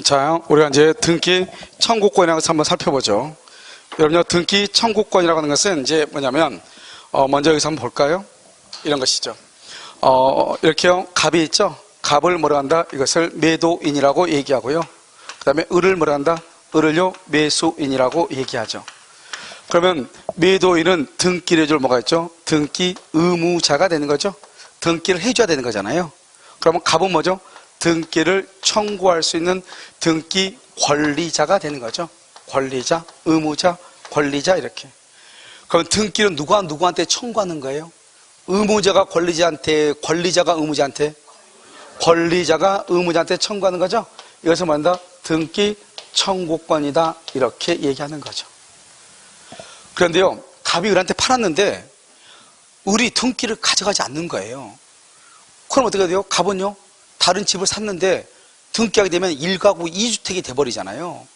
자, 우리가 이제 등기 청구권이라고 해서 한번 살펴보죠. 여러분요, 등기 청구권이라고 하는 것은 이제 뭐냐면, 먼저 여기서 한번 볼까요? 이런 것이죠. 이렇게요, 갑이 있죠? 갑을 뭐라 한다? 이것을 매도인이라고 얘기하고요. 그 다음에 을을 뭐라 한다? 을을요, 매수인이라고 얘기하죠. 그러면 매도인은 등기를 해줄 뭐가 있죠? 등기 의무자가 되는 거죠. 등기를 해줘야 되는 거잖아요. 그러면 갑은 뭐죠? 등기를 청구할 수 있는 등기 권리자가 되는 거죠. 권리자, 의무자, 권리자 이렇게. 그럼 등기는 누가 누구한테 청구하는 거예요? 의무자가 권리자한테, 권리자가 의무자한테, 권리자가 의무자한테 청구하는 거죠. 이것을 뭐한다? 등기 청구권이다 이렇게 얘기하는 거죠. 그런데요, 갑이 을한테 팔았는데 을이 등기를 가져가지 않는 거예요. 그럼 어떻게 돼요? 갑은요, 다른 집을 샀는데 등기하게 되면 1가구 2주택이 돼버리잖아요.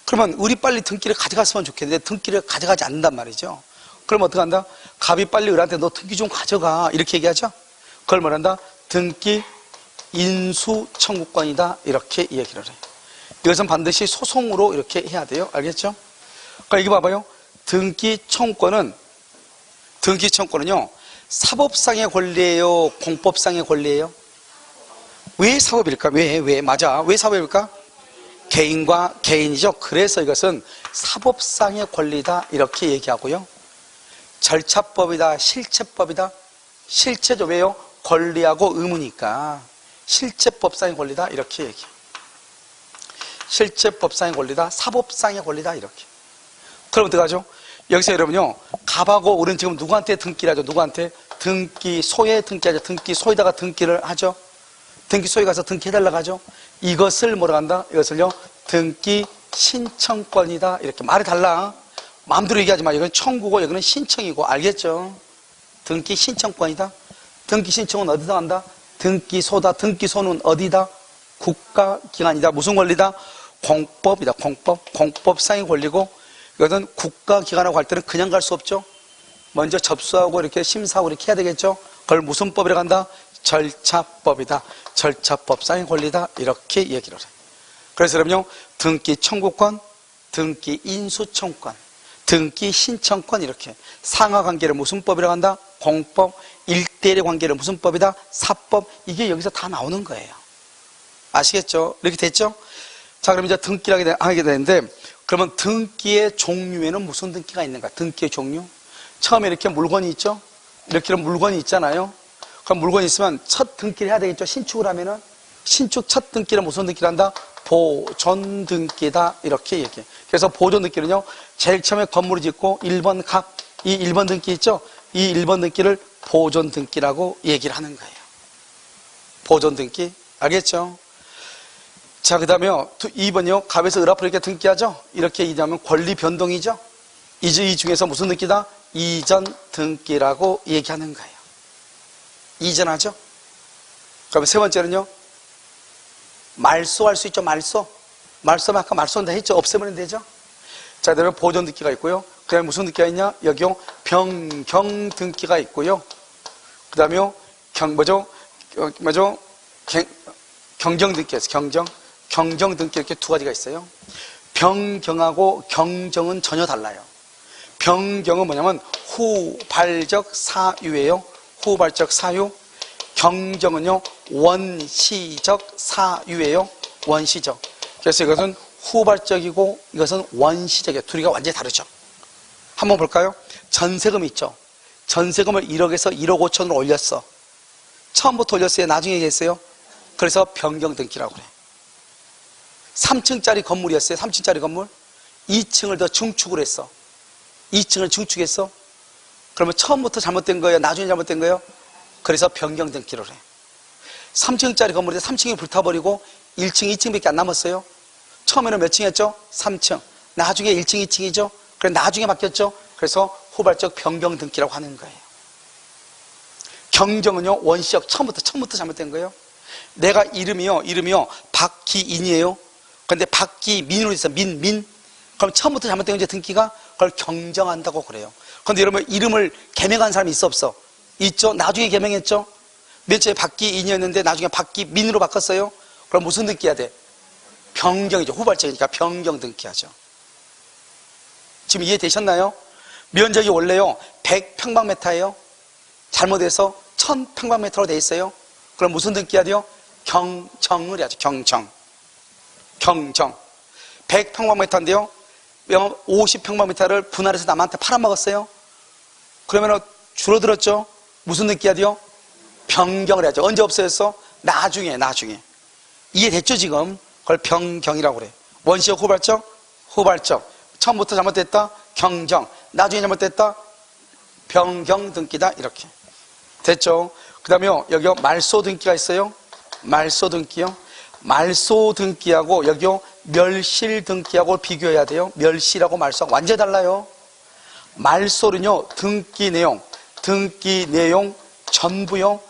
그러면 을이 빨리 등기를 가져갔으면 좋겠는데 등기를 가져가지 않는단 말이죠. 그럼 어떻게 한다? 갑이 빨리 을한테 너 등기 좀 가져가 이렇게 얘기하죠. 그걸 뭐란다? 등기 인수 청구권이다 이렇게 얘기를 해요. 이것은 반드시 소송으로 이렇게 해야 돼요. 알겠죠? 그러니까 이거 봐봐요. 등기 청구권은요, 사법상의 권리예요, 공법상의 권리예요? 왜 사법일까? 왜? 맞아. 왜 사법일까? 개인과 개인이죠. 그래서 이것은 사법상의 권리다 이렇게 얘기하고요. 절차법이다, 실체법이다. 실체죠. 왜요? 권리하고 의무니까 실체법상의 권리다 이렇게 얘기해요. 실체법상의 권리다, 사법상의 권리다 이렇게. 그럼 어떡하죠? 여기서 여러분요, 갑하고 을은 지금 누구한테 등기를 하죠? 누구한테? 등기소에 등기하죠. 등기소에다가 등기를 하죠. 등기소에 가서 등기해달라고 하죠. 이것을 뭐라 한다? 이것을요, 등기 신청권이다 이렇게. 말이 달라. 마음대로 얘기하지 마. 이건 청구고 여기는 신청이고. 알겠죠? 등기 신청권이다. 등기 신청은 어디다 한다? 등기소다. 등기소는 어디다? 국가기관이다. 무슨 권리다? 공법이다. 공법상의 권리고, 이것은 국가기관하고 할 때는 그냥 갈 수 없죠. 먼저 접수하고 이렇게 심사하고 이렇게 해야 되겠죠. 그걸 무슨 법이라고 한다? 절차법이다. 절차법상의 권리다 이렇게 얘기를 해요. 그래서 여러분요, 등기 청구권, 등기 인수청구권, 등기 신청권 이렇게. 상하관계를 무슨 법이라고 한다? 공법. 일대일의 관계를 무슨 법이다? 사법. 이게 여기서 다 나오는 거예요. 아시겠죠? 이렇게 됐죠? 자, 그럼 이제 등기를 하게 되는데, 그러면 등기의 종류에는 무슨 등기가 있는가? 등기의 종류. 처음에 이렇게 물건이 있죠? 이렇게 물건이 있잖아요. 그럼 물건이 있으면 첫 등기를 해야 되겠죠? 신축을 하면은. 신축 첫 등기는 무슨 등기를 한다? 보존 등기다 이렇게 얘기해. 그래서 보존 등기는요, 제일 처음에 건물을 짓고 1번 갑, 이 1번 등기 있죠? 이 1번 등기를 보존 등기라고 얘기를 하는 거예요. 보존 등기. 알겠죠? 자, 그 다음에 2번요. 갑에서 을 앞으로 이렇게 등기하죠? 이렇게 얘기하면 권리 변동이죠? 이 중에서 무슨 등기다? 이전 등기라고 얘기하는 거예요. 이전하죠? 그럼 세 번째는요? 말소할 수 있죠? 말소하면 아까 말소한다 했죠? 없애버리면 되죠? 자, 그 다음에 보존 등기가 있고요. 그 다음에 무슨 등기가 있냐? 여기요. 변경 등기가 있고요. 그 다음에요. 경정 등기가 있어요. 경정 등기 이렇게 두 가지가 있어요. 변경하고 경정은 전혀 달라요. 변경은 뭐냐면 후발적 사유예요. 후발적 사유. 경정은요, 원시적 사유예요. 원시적. 그래서 이것은 후발적이고 이것은 원시적이에요. 둘이가 완전히 다르죠. 한번 볼까요? 전세금 있죠. 전세금을 1억에서 1억 5천으로 올렸어. 처음부터 올렸어요? 나중에 얘기했어요? 그래서 변경 등기라고 그래. 3층짜리 건물이었어요. 3층짜리 건물. 2층을 더 증축을 했어. 2층을 증축했어. 그러면 처음부터 잘못된 거예요? 나중에 잘못된 거예요? 그래서 변경 등기를 해. 3층짜리 건물인데 3층이 불타버리고 1층, 2층밖에 안 남았어요. 처음에는 몇 층이었죠? 3층. 나중에 1층, 2층이죠? 그래 나중에 바뀌었죠? 그래서 후발적 변경 등기라고 하는 거예요. 경정은요, 원시적. 처음부터 잘못된 거예요. 내가 이름이요 박기인이에요. 그런데 박기민으로 있어. 민. 그럼 처음부터 잘못된 거지, 등기가. 그걸 경정한다고 그래요. 그런데 여러분, 이름을 개명한 사람이 있어, 없어? 있죠? 나중에 개명했죠? 맨 처음에 박기인이었는데 나중에 박기민으로 바꿨어요. 그럼 무슨 등기 해야 돼? 변경이죠. 후발적이니까 변경 등기하죠. 지금 이해되셨나요? 면적이 원래요 100평방미터예요. 잘못해서 1000평방미터로 돼 있어요. 그럼 무슨 등기해야 돼요? 경정을 해야죠. 경정. 100평방미터인데요 50평방미터를 분할해서 남한테 팔아먹었어요. 그러면 줄어들었죠. 무슨 등기해야 돼요? 변경을 해야죠. 언제 없어졌어? 나중에. 이해됐죠 지금? 그걸 변경이라고 그래. 원시적 후발적? 후발적. 처음부터 잘못됐다? 경정. 나중에 잘못됐다? 변경 등기다. 이렇게 됐죠? 그 다음에 여기요 말소 등기가 있어요. 말소 등기요. 말소 등기하고 여기요 멸실 등기하고 비교해야 돼요. 멸실하고 말소하고 완전히 달라요. 말소는요 등기 내용 전부요.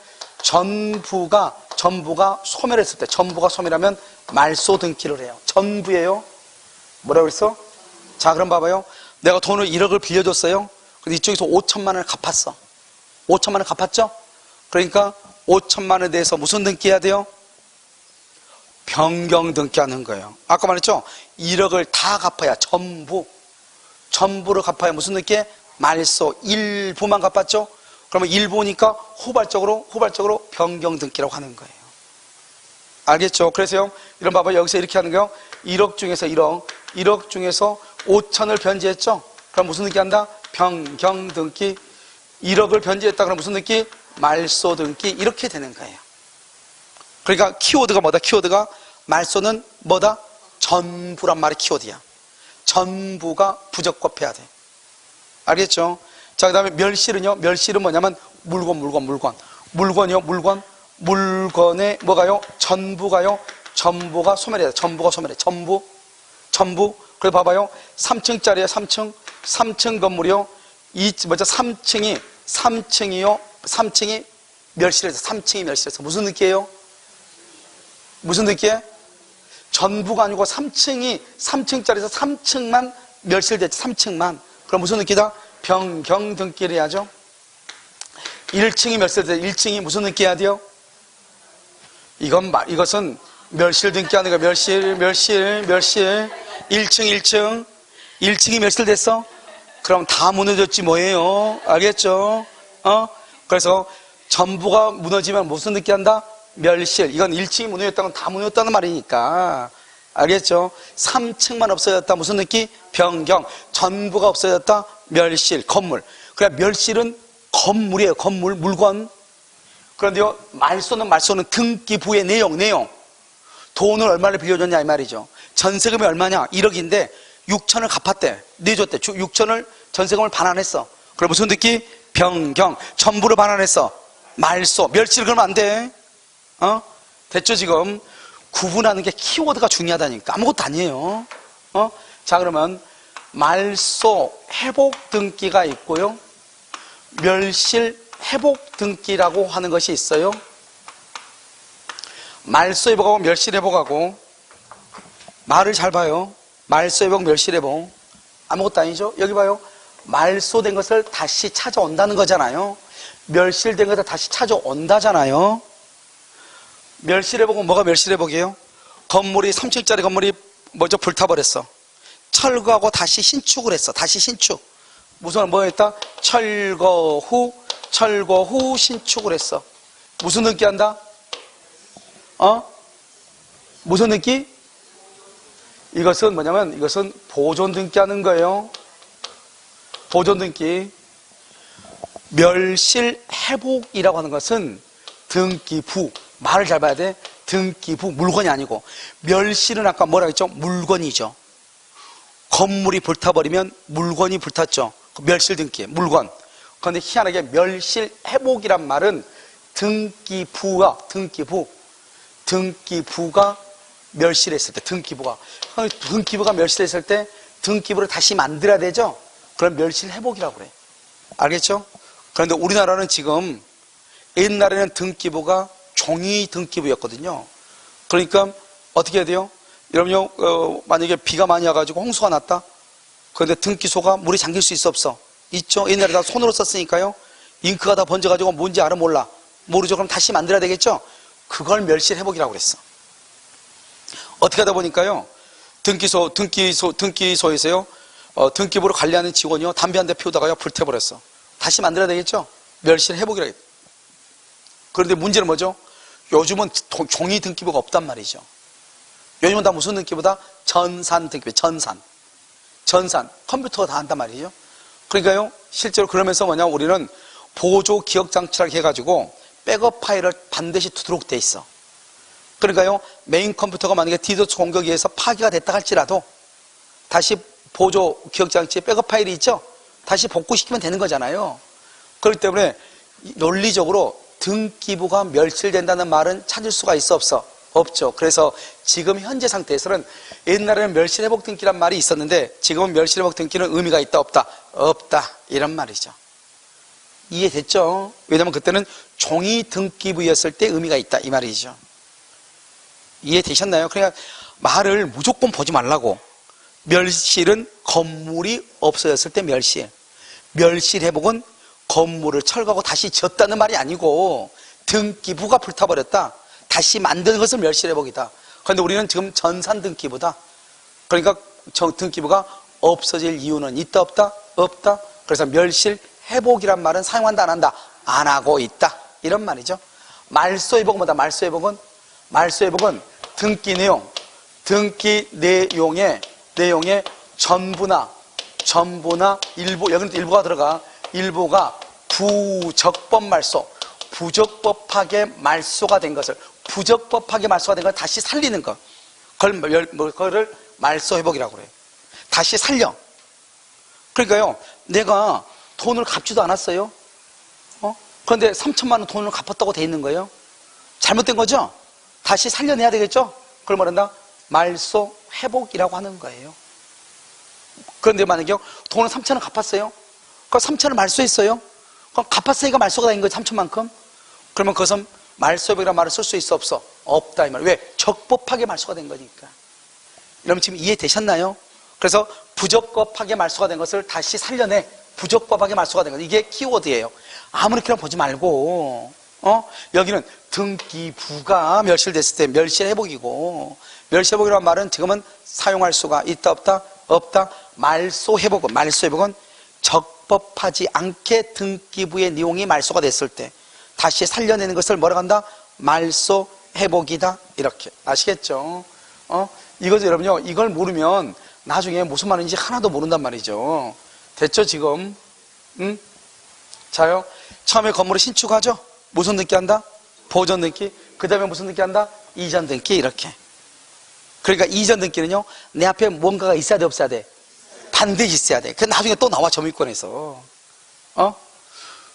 전부가 소멸했을 때, 전부가 소멸하면 말소 등기를 해요. 전부예요. 뭐라고 그랬어? 자, 그럼 봐봐요. 내가 돈을 1억을 빌려줬어요. 근데 이쪽에서 5천만 원을 갚았어. 5천만 원 갚았죠? 그러니까 5천만 원에 대해서 무슨 등기해야 돼요? 변경 등기하는 거예요. 아까 말했죠? 1억을 다 갚아야 전부를 갚아야 무슨 등기해? 말소. 일부만 갚았죠? 그러면 일부니까 후발적으로 변경 등기라고 하는 거예요. 알겠죠? 그래서요, 이런 봐봐요. 여기서 이렇게 하는 거예요. 1억 중에서 1억 중에서 5천을 변제했죠? 그럼 무슨 등기 한다? 변경 등기. 1억을 변제했다. 그럼 무슨 등기? 말소 등기. 이렇게 되는 거예요. 그러니까 키워드가 뭐다? 키워드가 말소는 뭐다? 전부란 말이 키워드야. 전부가 부적법해야 돼. 알겠죠? 자, 그 다음에 멸실은요? 멸실은 뭐냐면 물건이요. 물건에 뭐가요? 전부가요. 전부가 소멸해야 돼. 전부가 소멸해. 전부. 그래 봐봐요. 3층짜리야. 3층 건물이요. 3층이요. 3층이 멸실해서 무슨 느끼예요? 무슨 느끼해? 전부가 아니고 3층짜리에서 3층만 멸실됐지. 3층만. 그럼 무슨 느끼다? 변경 등기를 해야죠. 1층이 멸실돼. 1층이 무슨 등기해야 돼요? 이것은 멸실 등기하는 거야. 멸실. 1층이 멸실됐어? 그럼 다 무너졌지 뭐예요? 알겠죠? 그래서 전부가 무너지면 무슨 등기한다? 멸실. 이건 1층이 무너졌다는 건 다 무너졌다는 말이니까. 알겠죠? 3층만 없어졌다. 무슨 느낌? 변경. 전부가 없어졌다. 멸실. 건물. 그래 멸실은 건물이에요. 건물, 물건. 그런데요, 말소는 등기부의 내용. 돈을 얼마를 빌려줬냐 이 말이죠. 전세금이 얼마냐? 1억인데 6천을 갚았대. 내줬대. 6천을 전세금을 반환했어. 그럼 무슨 느낌? 변경. 전부를 반환했어. 말소. 멸실 그러면 안 돼. 됐죠 지금? 구분하는 게 키워드가 중요하다니까. 아무것도 아니에요. 자, 그러면 말소 회복 등기가 있고요. 멸실 회복 등기라고 하는 것이 있어요. 말소 회복하고 멸실 회복하고, 말을 잘 봐요. 말소 회복, 멸실 회복. 아무것도 아니죠? 여기 봐요. 말소된 것을 다시 찾아온다는 거잖아요. 멸실된 것을 다시 찾아온다잖아요. 멸실회복은 뭐가 멸실회복이에요? 3층짜리 건물이 먼저 불타버렸어. 철거하고 다시 신축을 했어. 다시 신축. 무슨 뭐 했다? 철거 후 신축을 했어. 무슨 등기 한다? 무슨 등기? 이것은 뭐냐면 이것은 보존 등기 하는 거예요. 보존 등기. 멸실 회복이라고 하는 것은 등기부. 말을 잘 봐야 돼. 등기부. 물건이 아니고. 멸실은 아까 뭐라고 했죠? 물건이죠. 건물이 불타버리면 물건이 불탔죠. 멸실 등기. 물건. 그런데 희한하게 멸실 회복이란 말은 등기부가 멸실했을 때, 등기부가 멸실했을 때 등기부를 다시 만들어야 되죠. 그럼 멸실 회복이라고 그래. 알겠죠? 그런데 우리나라는 지금, 옛날에는 등기부가 종이 등기부였거든요. 그러니까 어떻게 해야 돼요? 여러분요, 만약에 비가 많이 와가지고 홍수가 났다. 그런데 등기소가 물이 잠길 수 있어 없어? 있죠. 옛날에 다 손으로 썼으니까요. 잉크가 다 번져가지고 뭔지 알아 몰라? 모르죠. 그럼 다시 만들어야 되겠죠. 그걸 멸실 회복이라고 그랬어. 어떻게 하다 보니까요, 등기소에서요, 등기부를 관리하는 직원이요, 담배 한 대 피우다가요, 불태버렸어. 다시 만들어야 되겠죠? 멸실 회복이라. 그런데 문제는 뭐죠? 요즘은 종이 등기부가 없단 말이죠. 요즘은 다 무슨 등기부다? 전산 등기부, 전산. 컴퓨터가 다 한단 말이죠. 그러니까요, 실제로 그러면서 뭐냐, 우리는 보조 기억 장치라고 해가지고 백업 파일을 반드시 두도록 돼 있어. 그러니까요, 메인 컴퓨터가 만약에 디도스 공격에 의해서 파괴가 됐다 할지라도 다시 보조 기억 장치에 백업 파일이 있죠? 다시 복구시키면 되는 거잖아요. 그렇기 때문에 논리적으로 등기부가 멸실된다는 말은 찾을 수가 있어, 없어? 없죠. 그래서 지금 현재 상태에서는, 옛날에는 멸실회복 등기란 말이 있었는데 지금은 멸실회복 등기는 의미가 있다, 없다? 없다, 이런 말이죠. 이해됐죠? 왜냐면 그때는 종이 등기부였을 때 의미가 있다, 이 말이죠. 이해되셨나요? 그러니까 말을 무조건 보지 말라고. 멸실은 건물이 없어졌을 때 멸실. 멸실회복은 건물을 철거하고 다시 지었다는 말이 아니고 등기부가 불타버렸다, 다시 만드는 것을 멸실회복이다. 그런데 우리는 지금 전산 등기부다. 그러니까 등기부가 없어질 이유는 있다, 없다? 없다. 그래서 멸실회복이란 말은 사용한다, 안 한다? 안 하고 있다, 이런 말이죠. 말소회복은 뭐다? 말소회복은 등기 내용의 전부나 일부, 여기는 일부가 들어가, 일부가 부적법 말소, 부적법하게 말소가 된 것을 다시 살리는 것, 그걸 말소 회복이라고 그래요. 다시 살려. 그러니까요, 내가 돈을 갚지도 않았어요. 그런데 3천만 원 돈을 갚았다고 돼 있는 거예요. 잘못된 거죠? 다시 살려내야 되겠죠? 그걸 말한다? 말소 회복이라고 하는 거예요. 그런데 만약에 돈을 3천 원 갚았어요. 그럼 3천을 말소했어요. 그럼 갚았으니까 말소가 된 거예요, 3천만큼. 그러면 그것은 말소회복이라는 말을 쓸 수 있어, 없어? 없다, 이 말. 왜? 적법하게 말소가 된 거니까. 여러분 지금 이해되셨나요? 그래서 부적법하게 말소가 된 것을 다시 살려내. 부적법하게 말소가 된 것, 이게 키워드예요. 아무렇게나 보지 말고, 여기는 등기부가 멸실됐을 때 멸실회복이고, 멸실회복이라는 말은 지금은 사용할 수가 있다, 없다? 없다. 말소회복은 적법하지 않게 등기부의 내용이 말소가 됐을 때 다시 살려내는 것을 뭐라고 한다? 말소회복이다, 이렇게. 아시겠죠? 이거죠, 여러분요. 이걸 모르면 나중에 무슨 말인지 하나도 모른단 말이죠. 됐죠, 지금? 응? 자요. 처음에 건물을 신축하죠? 무슨 등기 한다? 보존 등기. 그 다음에 무슨 등기 한다? 이전 등기, 이렇게. 그러니까 이전 등기는요, 내 앞에 뭔가가 있어야 돼, 없어야 돼? 반드시 있어야 돼. 그 나중에 또 나와, 점유권에서.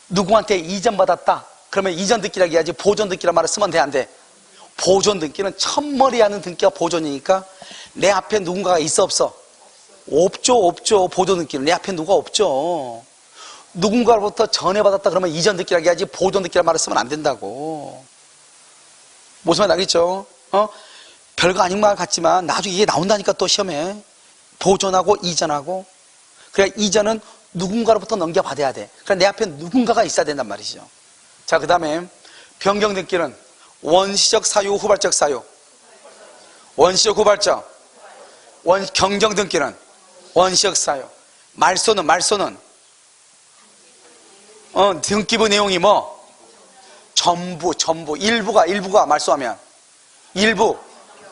누구한테 이전 받았다? 그러면 이전 등기라고 해야지 보존 등기란 말을 쓰면 돼, 안 돼? 보존 등기는 첫머리 하는 등기가 보존이니까 내 앞에 누군가가 있어, 없어? 없죠. 보존 등기는 내 앞에 누가 없죠. 누군가로부터 전해받았다 그러면 이전 등기라고 해야지 보존 등기란 말을 쓰면 안 된다고. 무슨 말 알겠죠? 별거 아닌 말 같지만 나중에 이게 나온다니까, 또 시험에. 보존하고 이전하고. 그래, 이전은 누군가로부터 넘겨받아야 돼. 그래, 내 앞에 누군가가 있어야 된단 말이죠. 자, 그 다음에 변경 등기는 원시적 사유, 후발적 사유. 원시적, 후발적. 경정 등기는 원시적 사유. 말소는 등기부 내용이 뭐? 전부. 일부가 말소하면 일부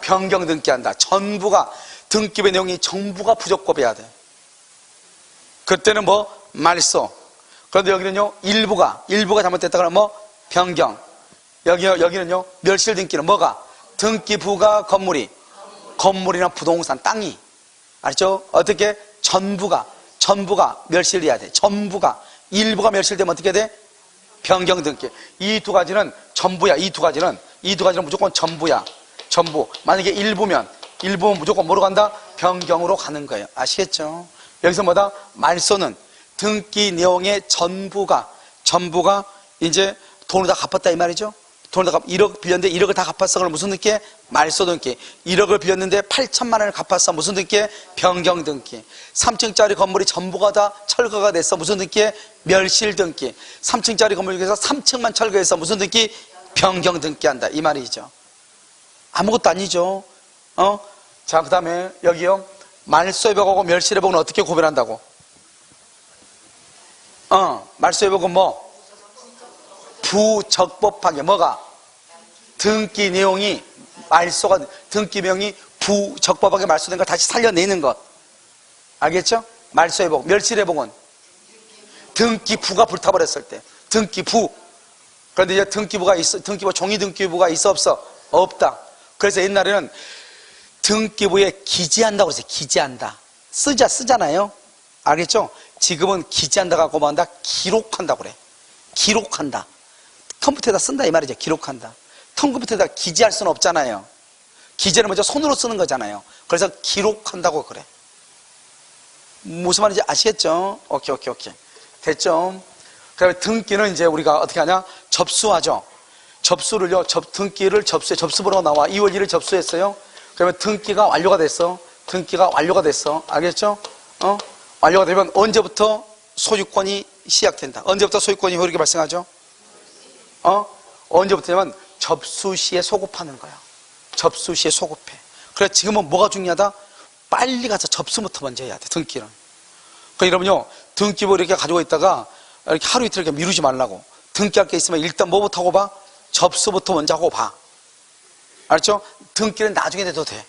변경 등기한다. 전부가, 등기부 내용이 전부가 부적법해야 돼. 그때는 뭐? 말소. 그런데 여기는요, 일부가 잘못됐다 그러면 뭐? 변경. 여기는요, 멸실 등기는 뭐가? 등기부가 건물이나 부동산, 땅이. 알죠? 어떻게? 전부가 멸실돼야 돼. 일부가 멸실되면 어떻게 돼? 변경 등기. 이 두 가지는 전부야. 이 두 가지는 무조건 전부야. 전부. 만약에 일부면 무조건 뭐로 간다? 변경으로 가는 거예요. 아시겠죠? 여기서 뭐다? 말소는 등기 내용의 전부가 이제 돈을 다 갚았다, 이 말이죠? 돈을 다 1억 빌렸는데 1억을 다 갚았어. 그럼 무슨 등기? 말소 등기. 1억을 빌렸는데 8천만 원을 갚았어. 무슨 등기? 변경 등기. 3층짜리 건물이 전부가 다 철거가 됐어. 무슨 등기? 멸실 등기. 3층짜리 건물 중에서 3층만 철거해서 무슨 등기? 변경 등기한다, 이 말이죠. 아무것도 아니죠. 자, 그 다음에 여기요. 말소회복하고 멸실회복은 어떻게 구별한다고? 말소회복은 뭐? 부적법하게. 뭐가? 등기 내용이, 등기명이 부적법하게 말소된 걸 다시 살려내는 것. 알겠죠? 말소회복. 멸실회복은? 등기부가 불타버렸을 때. 등기부. 그런데 이제 종이 등기부가 있어, 없어? 없다. 그래서 옛날에는 등기부에 기재한다고 그랬어요. 기재한다. 쓰잖아요. 알겠죠? 지금은 기재한다 갖고 뭐 한다? 기록한다고 그래. 기록한다. 컴퓨터에다 쓴다 이 말이죠. 기록한다. 컴퓨터에다 기재할 수는 없잖아요. 기재는 먼저 손으로 쓰는 거잖아요. 그래서 기록한다고 그래. 무슨 말인지 아시겠죠? 오케이. 됐죠? 그 다음에 등기는 이제 우리가 어떻게 하냐? 접수하죠. 접수를요, 등기를 접수번호가 나와. 2월 1일 접수했어요. 그러면 등기가 완료가 됐어. 알겠죠? 완료가 되면 언제부터 소유권이 시작된다. 언제부터 소유권이 효력이 발생하죠? 언제부터냐면 접수 시에 소급하는 거야. 접수 시에 소급해. 그래 지금은 뭐가 중요하다? 빨리 가서 접수부터 먼저 해야 돼. 등기는. 그러니까 여러분요, 등기부 이렇게 가지고 있다가 이렇게 하루 이틀 이렇게 미루지 말라고. 등기할 게 있으면 일단 뭐부터 하고 봐? 접수부터 먼저 하고 봐. 알았죠? 등기는 나중에 내도 돼.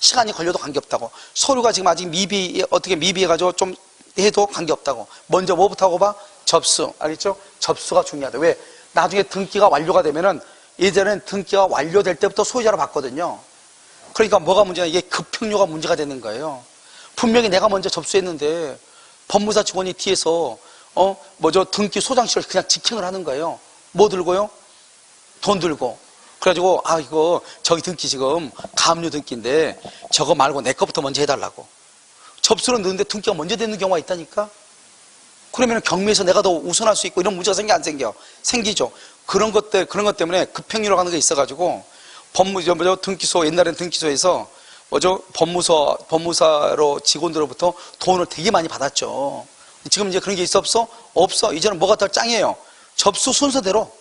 시간이 걸려도 관계없다고. 서류가 지금 아직 미비해가지고 좀 해도 관계없다고. 먼저 뭐부터 하고 봐? 접수. 알겠죠? 접수가 중요하다. 왜? 나중에 등기가 완료가 되면은 예전에는 등기가 완료될 때부터 소유자로 봤거든요. 그러니까 뭐가 문제냐? 이게 급행료가 문제가 되는 거예요. 분명히 내가 먼저 접수했는데 법무사 직원이 뒤에서 등기 소장실을 그냥 직행을 하는 거예요. 뭐 들고요? 돈 들고. 그래가지고 이거 저기 등기 지금 가압류 등기인데 저거 말고 내 거부터 먼저 해달라고. 접수는 넣는데 등기가 먼저 되는 경우가 있다니까. 그러면 경매에서 내가 더 우선할 수 있고 이런 문제가 생겨 안 생겨? 생기죠. 그런 것 때문에 급행료라고 하는 게 있어가지고 등기소, 옛날엔 등기소에서 법무사로 직원들로부터 돈을 되게 많이 받았죠. 지금 이제 그런 게 있어 없어? 없어. 이제는 뭐가 더 짱이에요? 접수 순서대로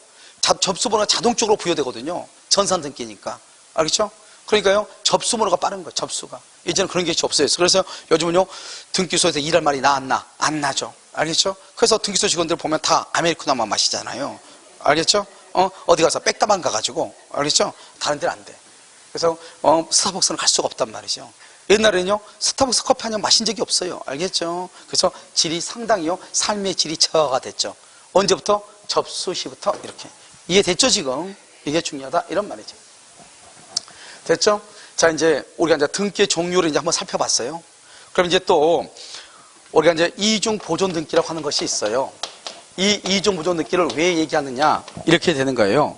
접수번호가 자동적으로 부여되거든요. 전산 등기니까. 알겠죠? 그러니까요, 접수번호가 빠른 거예요. 접수가. 이제는 그런 게 없어요. 그래서 요즘은요, 등기소에서 일할 말이 나왔나? 안 나죠. 알겠죠? 그래서 등기소 직원들 보면 다 아메리카노만 마시잖아요. 알겠죠? 어디 가서 백다방 가가지고. 알겠죠? 다른 데는 안 돼. 그래서 스타벅스는 갈 수가 없단 말이죠. 옛날에는요, 스타벅스 커피 한 잔 마신 적이 없어요. 알겠죠? 그래서 질이 상당히요, 삶의 질이 저하가 됐죠. 언제부터? 접수 시부터 이렇게. 이해됐죠, 지금? 이게 중요하다. 이런 말이죠. 됐죠? 자, 이제 우리가 이제 등기의 종류를 이제 한번 살펴봤어요. 그럼 이제 또 우리가 이제 이중 보존 등기라고 하는 것이 있어요. 이 이중 보존 등기를 왜 얘기하느냐? 이렇게 되는 거예요.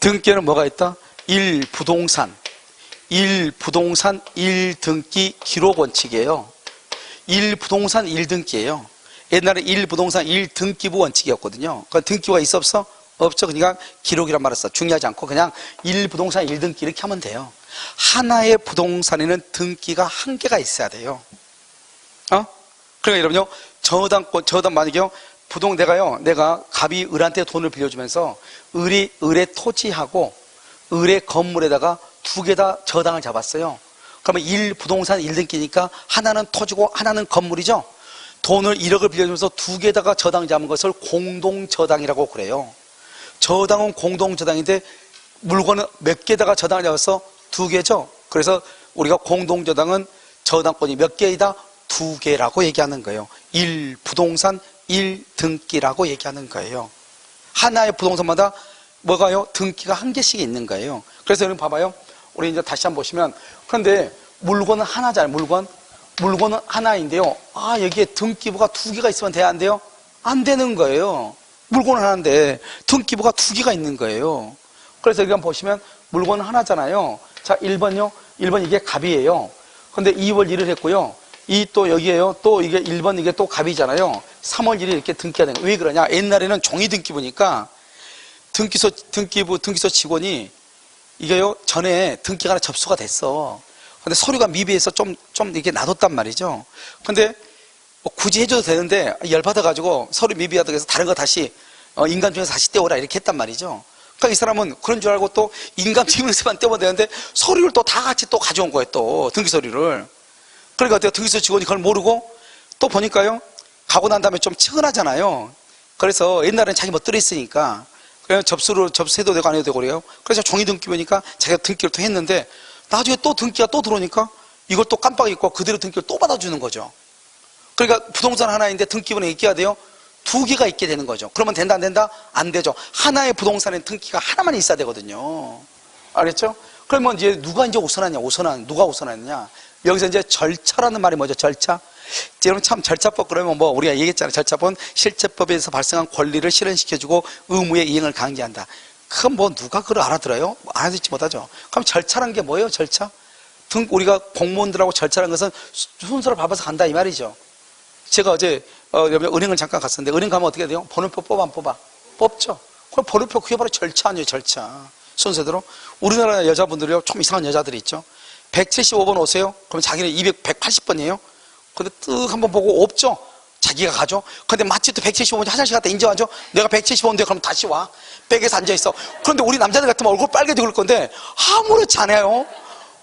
등기에는 뭐가 있다? 1부동산, 1등기 기록 원칙이에요. 1부동산 1등기예요. 옛날에 1부동산 1등기부 원칙이었거든요. 그 등기부가 있어 없어? 없죠. 그러니까 기록이란 말을 써. 중요하지 않고 그냥 1부동산 1등기 이렇게 하면 돼요. 하나의 부동산에는 등기가 한 개가 있어야 돼요. 그러니까 여러분요, 저당 만약에요, 내가 갑이 을한테 돈을 빌려주면서 을의 토지하고 을의 건물에다가 두 개 다 저당을 잡았어요. 그러면 1부동산 1등기니까 하나는 토지고 하나는 건물이죠. 돈을 1억을 빌려주면서 두 개다가 저당 잡은 것을 공동저당이라고 그래요. 저당은 공동저당인데 물건은 몇 개다가 저당을 잡아서 두 개죠. 그래서 우리가 공동저당은 저당권이 몇 개이다? 두 개라고 얘기하는 거예요. 1부동산 1등기라고 얘기하는 거예요. 하나의 부동산마다 뭐가요? 등기가 한 개씩 있는 거예요. 그래서 여러분 봐봐요. 우리 이제 다시 한번 보시면, 그런데 물건은 하나잖아요. 물건은 하나인데요. 여기에 등기부가 두 개가 있으면 돼야 안 돼요? 안 되는 거예요. 물건은 하나인데 등기부가 두 개가 있는 거예요. 그래서 여기 한번 보시면 물건은 하나잖아요. 자, 1번요. 1번 이게 갑이에요. 근데 2월 1일 했고요. 또 여기에요. 또 이게 1번 이게 또 갑이잖아요. 3월 1일 이렇게 등기가 된 거예요. 왜 그러냐? 옛날에는 종이 등기부니까 등기소 직원이 이게요, 전에 등기가 하나 접수가 됐어. 근데 서류가 미비해서 좀 이렇게 놔뒀단 말이죠. 근데 뭐 굳이 해줘도 되는데 열받아가지고 서류 미비하다고 해서 다른 거 다시 인간 중에서 다시 떼오라 이렇게 했단 말이죠. 그러니까 이 사람은 그런 줄 알고 또 인감 지문에서만 떼면 되는데 서류를 또 다 같이 또 가져온 거예요. 또 등기 서류를. 그러니까 어때요? 등기소 직원이 그걸 모르고 또 보니까요. 가고 난 다음에 좀 측은하잖아요. 그래서 옛날에는 자기 멋대로 했으니까 그냥 접수해도 되고 안 해도 되고 그래요. 그래서 종이 등기 보니까 자기가 등기를 또 했는데 나중에 또 등기가 또 들어오니까 이걸 또 깜빡 잊고 그대로 등기를 또 받아주는 거죠. 그러니까 부동산 하나인데 등기번호 있게 돼요? 2개가 있게 되는 거죠. 그러면 된다 안 된다? 안 되죠. 하나의 부동산에 등기가 하나만 있어야 되거든요. 알겠죠? 그러면 이제 누가 이제 우선하냐? 누가 우선하느냐? 여기서 이제 절차라는 말이 뭐죠? 절차? 여러분 참 절차법 그러면 뭐 우리가 얘기했잖아요. 절차법은 실체법에서 발생한 권리를 실현시켜주고 의무의 이행을 강제한다. 그건 뭐 누가 그걸 알아들어요? 알아듣지 못하죠. 그럼 절차란 게 뭐예요? 절차? 우리가 공무원들하고 절차라는 것은 순서를 밟아서 간다 이 말이죠. 제가 어제 은행을 잠깐 갔었는데 은행 가면 어떻게 돼요? 번호표 뽑아 안 뽑아? 뽑죠. 그럼 번호표 그게 바로 절차 아니에요? 절차. 순서대로. 우리나라 여자분들이요 좀 이상한 여자들이 있죠. 175번 오세요. 그럼 자기는 180번이에요. 근데 뜩 한번 보고 없죠. 자기가 가죠. 근데 마치 또 175번 화장실 갔다 인정하죠. 내가 175인데 그럼 다시 와. 백에서 앉아있어. 그런데 우리 남자들 같으면 얼굴 빨개지고 그럴 건데 아무렇지 않아요.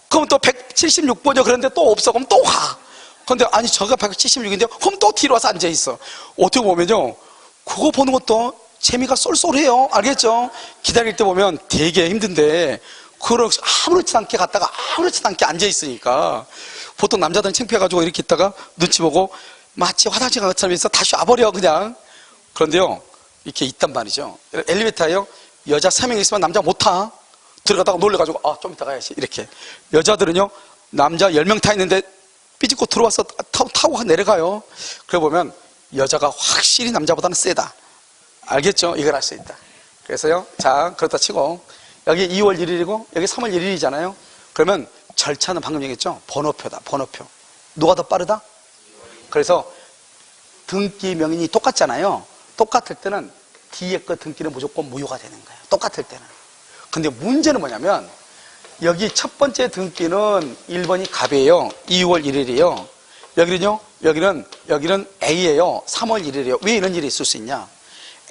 그럼 또 176번이요. 그런데 또 없어. 그럼 또 가. 근데 아니 저가 176인데 그럼 또 뒤로 와서 앉아있어. 어떻게 보면요. 그거 보는 것도 재미가 쏠쏠해요. 알겠죠? 기다릴 때 보면 되게 힘든데 그걸 아무렇지 않게 갔다가 아무렇지 않게 앉아있으니까 보통 남자들은 창피해가지고 이렇게 있다가 눈치 보고 마치 화장실 간 것처럼 해서 다시 와버려 그냥. 그런데요 이렇게 있단 말이죠. 엘리베이터에요 여자 3명 있으면 남자 못 타. 들어가다가 놀래가지고 아 좀 이따 가야지 이렇게. 여자들은요 남자 10명 타 있는데 삐집고 들어와서 타고 내려가요. 그래 보면 여자가 확실히 남자보다는 세다. 알겠죠? 이걸 알 수 있다. 그래서요 자 그렇다 치고 여기 2월 1일이고 여기 3월 1일이잖아요. 그러면 절차는 방금 얘기했죠? 번호표다. 번호표. 누가 더 빠르다? 그래서 등기 명인이 똑같잖아요. 똑같을 때는 뒤에 거 등기는 무조건 무효가 되는 거예요. 똑같을 때는. 근데 문제는 뭐냐면 여기 첫 번째 등기는 1번이 갑이에요. 2월 1일이에요. 여기는 A예요. 3월 1일이에요. 왜 이런 일이 있을 수 있냐?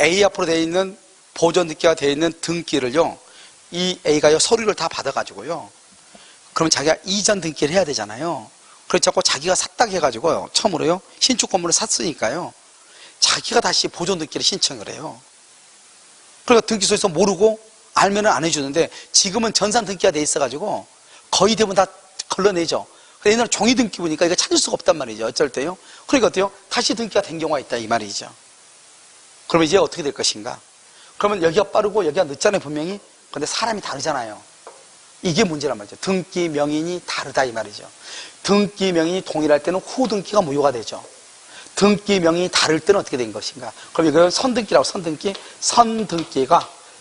A 앞으로 되어 있는 보존 등기가 되어 있는 등기를요. 이 A가요 서류를 다 받아가지고요. 그러면 자기가 이전 등기를 해야 되잖아요. 그래서 자꾸 자기가 샀다고 해가지고요. 처음으로요. 신축 건물을 샀으니까요. 자기가 다시 보존 등기를 신청을 해요. 그러니까 등기소에서 모르고 알면은 안 해주는데 지금은 전산 등기가 돼 있어가지고 거의 대부분 다 걸러내죠. 옛날에 종이 등기 보니까 이거 찾을 수가 없단 말이죠. 어쩔 때요. 그러니까 어때요? 다시 등기가 된 경우가 있다 이 말이죠. 그러면 이제 어떻게 될 것인가? 그러면 여기가 빠르고 여기가 늦잖아요 분명히. 근데 사람이 다르잖아요. 이게 문제란 말이죠. 등기 명인이 다르다 이 말이죠. 등기 명인이 동일할 때는 후등기가 무효가 되죠. 등기 명인이 다를 때는 어떻게 된 것인가? 그럼 이건 선등기라고.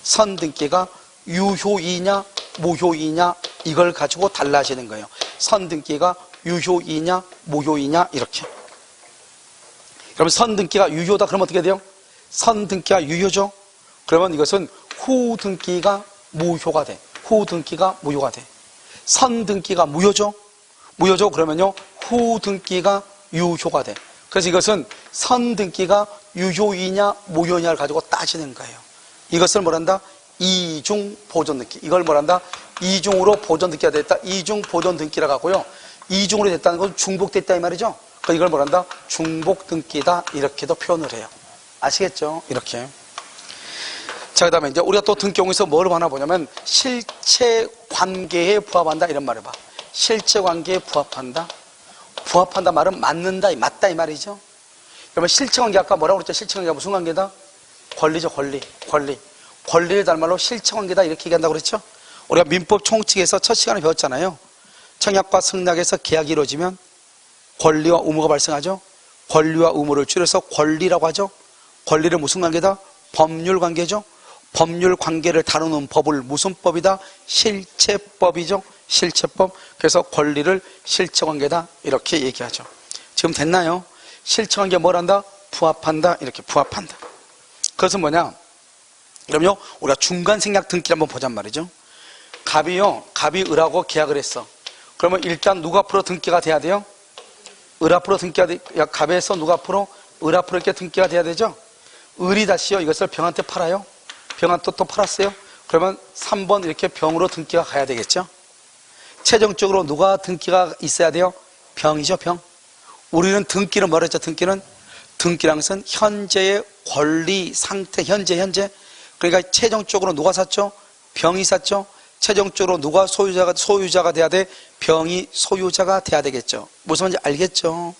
선등기가 유효이냐 무효이냐 이걸 가지고 달라지는 거예요. 선등기가 유효이냐 무효이냐 이렇게. 그러면 선등기가 유효다 그러면 어떻게 돼요? 선등기가 유효죠. 그러면 이것은 후등기가 무효가 돼. 후등기가 무효가 돼. 선등기가 무효죠. 그러면요 후등기가 유효가 돼. 그래서 이것은 선등기가 유효이냐 무효냐를 가지고 따지는 거예요. 이것을 뭐란다? 이중 보존 등기. 이걸 뭐란다? 이중으로 보존 등기가 됐다. 이중 보존 등기라고 하고요. 이중으로 됐다는 건 중복됐다 이 말이죠. 그러니까 이걸 뭐란다? 중복 등기다 이렇게도 표현을 해요. 아시겠죠? 이렇게. 자, 그 다음에 이제 우리가 또 등기 경우에서 뭐를 하나 보냐면 실체 관계에 부합한다 이런 말을 봐. 실체 관계에 부합한다. 부합한다 말은 맞는다, 맞다 이 말이죠. 그러면 실체 관계 아까 뭐라고 그랬죠? 실체 관계가 무슨 관계다? 권리죠, 권리. 권리를 달말로 실체 관계다 이렇게 얘기한다고 그랬죠? 우리가 민법 총칙에서 첫 시간에 배웠잖아요. 청약과 승낙에서 계약이 이루어지면 권리와 의무가 발생하죠. 권리와 의무를 줄여서 권리라고 하죠. 권리를 무슨 관계다? 법률 관계죠. 법률 관계를 다루는 법을 무슨 법이다? 실체법이죠. 실체법. 그래서 권리를 실체관계다 이렇게 얘기하죠. 지금 됐나요? 실체관계 뭘 한다? 부합한다. 이렇게 부합한다. 그것은 뭐냐? 그럼요 우리가 중간생략 등기를 한번 보잔 말이죠. 갑이 을하고 계약을 했어. 그러면 일단 누가 앞으로 등기가 돼야 돼요? 을 앞으로 등기가 돼. 갑에서 누가 앞으로? 을 앞으로 이렇게 등기가 돼야 되죠. 을이 다시요 이것을 병한테 팔아요. 병한테 또 팔았어요. 그러면 3번 이렇게 병으로 등기가 가야 되겠죠. 최종적으로 누가 등기가 있어야 돼요? 병이죠, 병. 우리는 등기는 뭐라 했죠? 등기란 것은 현재의 권리 상태, 현재. 그러니까 최종적으로 누가 샀죠? 병이 샀죠. 최종적으로 누가 소유자가 돼야 돼? 병이 소유자가 돼야 되겠죠. 무슨 말인지 알겠죠?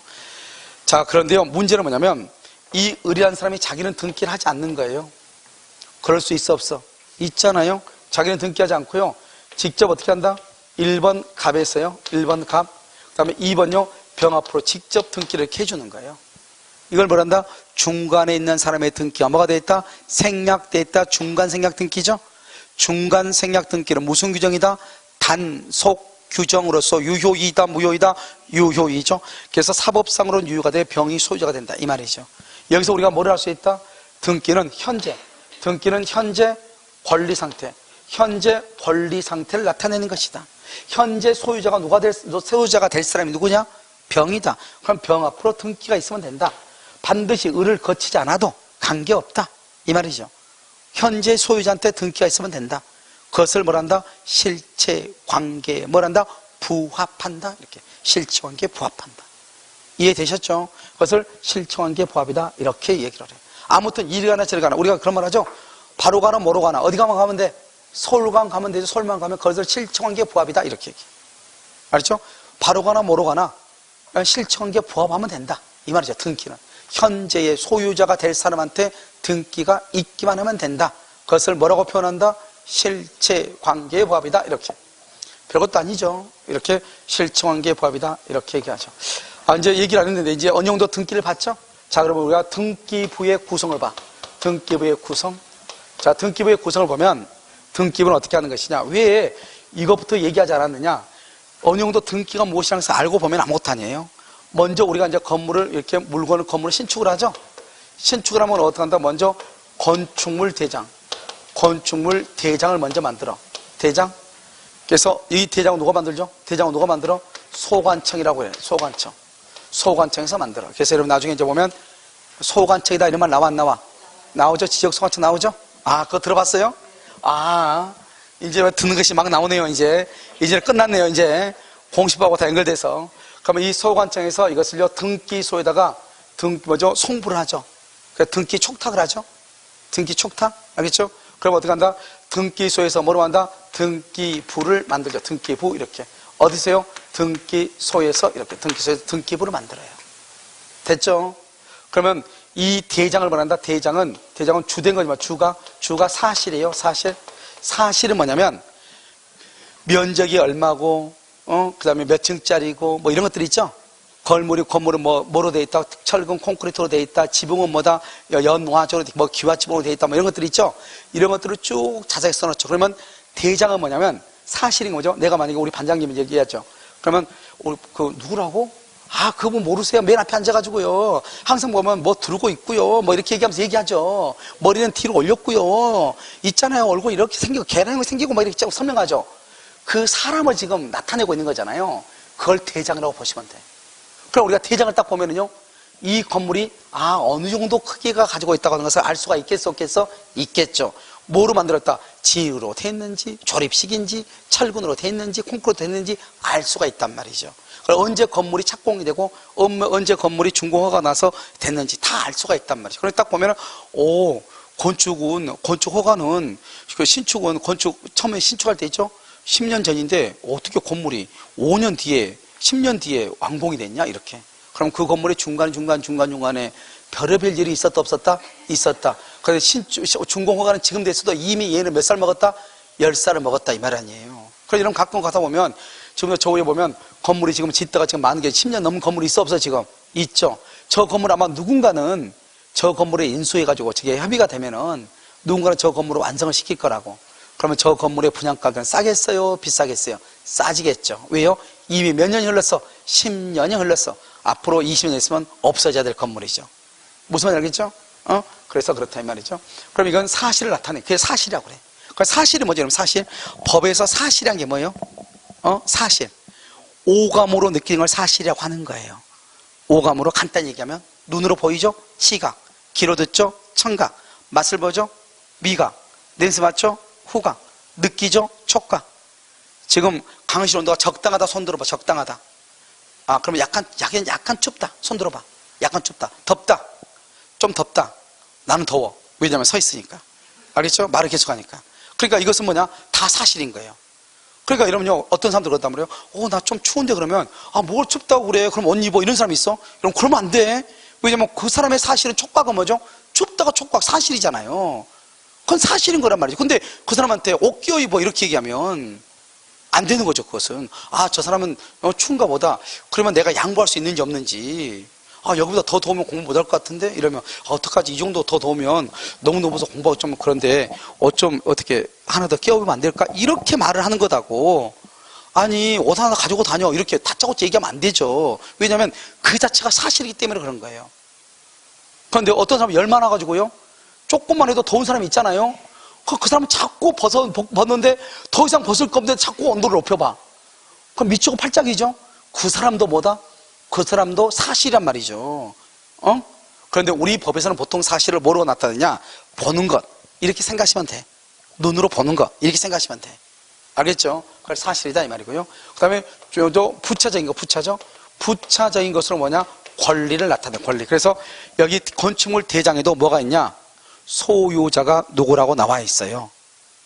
자, 그런데요, 문제는 뭐냐면 이 의리한 사람이 자기는 등기를 하지 않는 거예요. 그럴 수 있어, 없어? 있잖아요. 자기는 등기하지 않고요, 직접 어떻게 한다? 1번 갑에서요, 1번 갑, 그 다음에 2번요, 병 앞으로 직접 등기를 이렇게 해주는 거예요. 이걸 뭐란다? 중간에 있는 사람의 등기가 뭐가 되어 있다? 생략되어 있다. 중간 생략 등기죠. 중간 생략 등기는 무슨 규정이다? 단속 규정으로서 유효이다, 무효이다? 유효이죠. 그래서 사법상으로는 유효가 돼 병이 소유자가 된다, 이 말이죠. 여기서 우리가 뭐를 할 수 있다? 등기는 현재 권리 상태, 현재 권리 상태를 나타내는 것이다. 현재 소유자가 될 사람이 누구냐? 병이다. 그럼 병 앞으로 등기가 있으면 된다. 반드시 을을 거치지 않아도 관계없다, 이 말이죠. 현재 소유자한테 등기가 있으면 된다. 그것을 뭐란다? 실체관계에 뭐란다? 부합한다. 이렇게 실체관계에 부합한다. 이해되셨죠? 그것을 실체관계에 부합이다, 이렇게 얘기를 해요. 아무튼 이리 가나 저리 가나 우리가 그런 말 하죠. 바로 가나 뭐로 가나 어디 가면 돼? 서울만 가면 되죠. 서울만 가면 그것을 실체관계에 부합이다, 이렇게 얘기해요. 알았죠? 바로 가나 뭐로 가나 실체관계에 부합하면 된다, 이 말이죠. 등기는 현재의 소유자가 될 사람한테 등기가 있기만 하면 된다. 그것을 뭐라고 표현한다? 실체관계의 부합이다, 이렇게. 별것도 아니죠. 이렇게 실체관계의 부합이다, 이렇게 얘기하죠. 이제 얘기를 안 했는데 이제 어느 정도 등기를 봤죠? 자, 그러면 우리가 등기부의 구성을 봐. 등기부의 구성. 자, 등기부의 구성을 보면 등기부는 어떻게 하는 것이냐? 왜 이것부터 얘기하지 않았느냐? 어느 정도 등기가 무엇이라는 것을 알고 보면 아무것도 아니에요. 먼저 우리가 이제 건물을 신축을 하죠. 신축을 하면 어떻게 한다? 먼저 건축물 대장을 먼저 만들어. 대장. 그래서 이 대장은 누가 만들죠? 대장은 누가 만들어? 소관청이라고 해요. 소관청에서 만들어. 그래서 여러분 나중에 이제 보면 소관청이다 이런 말 나와 안 나와? 나오죠? 지역소관청 나오죠? 그거 들어봤어요? 이제 듣는 것이 막 나오네요. 이제 끝났네요. 이제 공시법하고 다 연결돼서. 그러면 이 소관청에서 이것을요, 등기소에다가 송부를 하죠. 등기 촉탁을 하죠. 등기 촉탁, 알겠죠? 그럼 어떻게 한다? 등기소에서 뭐로 한다? 등기부를 만들죠. 등기부, 이렇게. 어디서요? 등기소에서 이렇게. 등기소에서 등기부를 만들어요. 됐죠? 그러면 이 대장을 뭐란다? 대장은 주된 거지만 주가 사실이에요. 사실은 뭐냐면 면적이 얼마고, 그 다음에 몇 층짜리고, 뭐 이런 것들 있죠? 건물은 뭐로 돼 있다? 철근 콘크리트로 돼 있다? 지붕은 뭐다? 연화조로, 기와지붕으로 돼 있다? 뭐 이런 것들 있죠? 이런 것들을 쭉 자세히 써놓죠. 그러면 대장은 뭐냐면 사실인 거죠? 내가 만약에 우리 반장님이 얘기하죠. 그러면, 누구라고? 그분 모르세요. 맨 앞에 앉아가지고요. 항상 보면 뭐 들고 있고요. 뭐 이렇게 얘기하면서 얘기하죠. 머리는 뒤로 올렸고요. 있잖아요. 얼굴 이렇게 생기고, 계란이 생기고, 막 이렇게 설명하죠. 그 사람을 지금 나타내고 있는 거잖아요. 그걸 대장이라고 보시면 돼. 그럼 우리가 대장을 딱 보면은요, 이 건물이 어느 정도 크기가 가지고 있다고 하는 것을 알 수가 있겠어, 없겠어? 있겠죠. 뭐로 만들었다? 지으로 돼 있는지, 조립식인지, 철근으로 돼 있는지, 콘크리트로 돼 있는지 알 수가 있단 말이죠. 그럼 언제 건물이 착공이 되고, 언제 건물이 준공허가 나서 됐는지 다 알 수가 있단 말이죠. 그래서 딱 보면은, 건축허가는, 처음에 신축할 때 있죠? 10년 전인데, 어떻게 건물이 5년 뒤에, 10년 뒤에 완공이 됐냐? 이렇게. 그럼 그 건물의 중간중간에 별의별 일이 있었다, 없었다? 있었다. 그래서 준공허가는 지금 됐어도 이미 얘는 몇 살 먹었다? 10살을 먹었다, 이 말 아니에요. 그래서 이런 가끔 가다 보면, 지금 저 위에 보면 건물이 지금 짓다가 지금 많은 게 10년 넘은 건물이 있어, 없어, 지금? 있죠. 저 건물 아마 누군가는 저 건물에 인수해가지고 저게 협의가 되면은 누군가는 저 건물을 완성을 시킬 거라고. 그러면 저 건물의 분양가는 싸겠어요? 비싸겠어요? 싸지겠죠. 왜요? 이미 몇 년이 흘렀어? 10년이 흘렀어. 앞으로 20년 있으면 없어져야 될 건물이죠. 무슨 말인지 알겠죠? 그래서 그렇다 이 말이죠. 그럼 이건 사실을 나타내. 그게 사실이라고 그래. 그 사실이 뭐죠? 그럼 사실. 법에서 사실이란 게 뭐예요? 사실. 오감으로 느끼는 걸 사실이라고 하는 거예요. 오감으로 간단히 얘기하면 눈으로 보이죠? 시각. 귀로 듣죠? 청각. 맛을 보죠? 미각. 냄새 맡죠? 후각. 느끼죠? 촉각. 지금 강실 온도가 적당하다. 손 들어봐. 적당하다. 아, 그러면 약간 춥다. 손 들어봐. 약간 춥다. 덥다. 좀 덥다. 나는 더워. 왜냐면 서 있으니까. 알겠죠? 말을 계속하니까. 그러니까 이것은 뭐냐? 다 사실인 거예요. 그러니까 이러면요, 어떤 사람들 그런단 말이에요. 나 좀 추운데 그러면, 뭘 춥다고 그래? 그럼 옷 입어. 이런 사람이 있어? 그러면 안 돼. 왜냐면 그 사람의 사실은 촉각은 뭐죠? 춥다가 촉각 사실이잖아요. 그건 사실인 거란 말이죠. 근데 그 사람한테 옷 끼워 입어. 이렇게 얘기하면 안 되는 거죠, 그것은. 저 사람은 추운가 보다. 그러면 내가 양보할 수 있는지 없는지. 여기보다 더 더우면 공부 못할 것 같은데? 이러면, 어떡하지? 이 정도 더 더우면 너무 더워서 공부하기 좀 그런데, 어떻게 하나 더 끼워보면 안 될까? 이렇게 말을 하는 거다고. 아니, 옷 하나 가지고 다녀. 이렇게 다짜고짜 얘기하면 안 되죠. 왜냐면 그 자체가 사실이기 때문에 그런 거예요. 그런데 어떤 사람은 열 많아가지고요. 조금만 해도 더운 사람이 있잖아요. 그 사람은 자꾸 벗는데 더 이상 벗을 거 없는데 자꾸 온도를 높여봐. 그럼 미치고 팔짝이죠? 그 사람도 뭐다? 그 사람도 사실이란 말이죠. 그런데 우리 법에서는 보통 사실을 뭐로 나타내냐? 보는 것. 이렇게 생각하시면 돼. 눈으로 보는 것. 이렇게 생각하시면 돼. 알겠죠? 그걸 사실이다 이 말이고요. 그 다음에 또 부차적인 거, 부차적인 것으로 뭐냐? 권리를 나타내, 권리. 그래서 여기 건축물 대장에도 뭐가 있냐? 소유자가 누구라고 나와 있어요.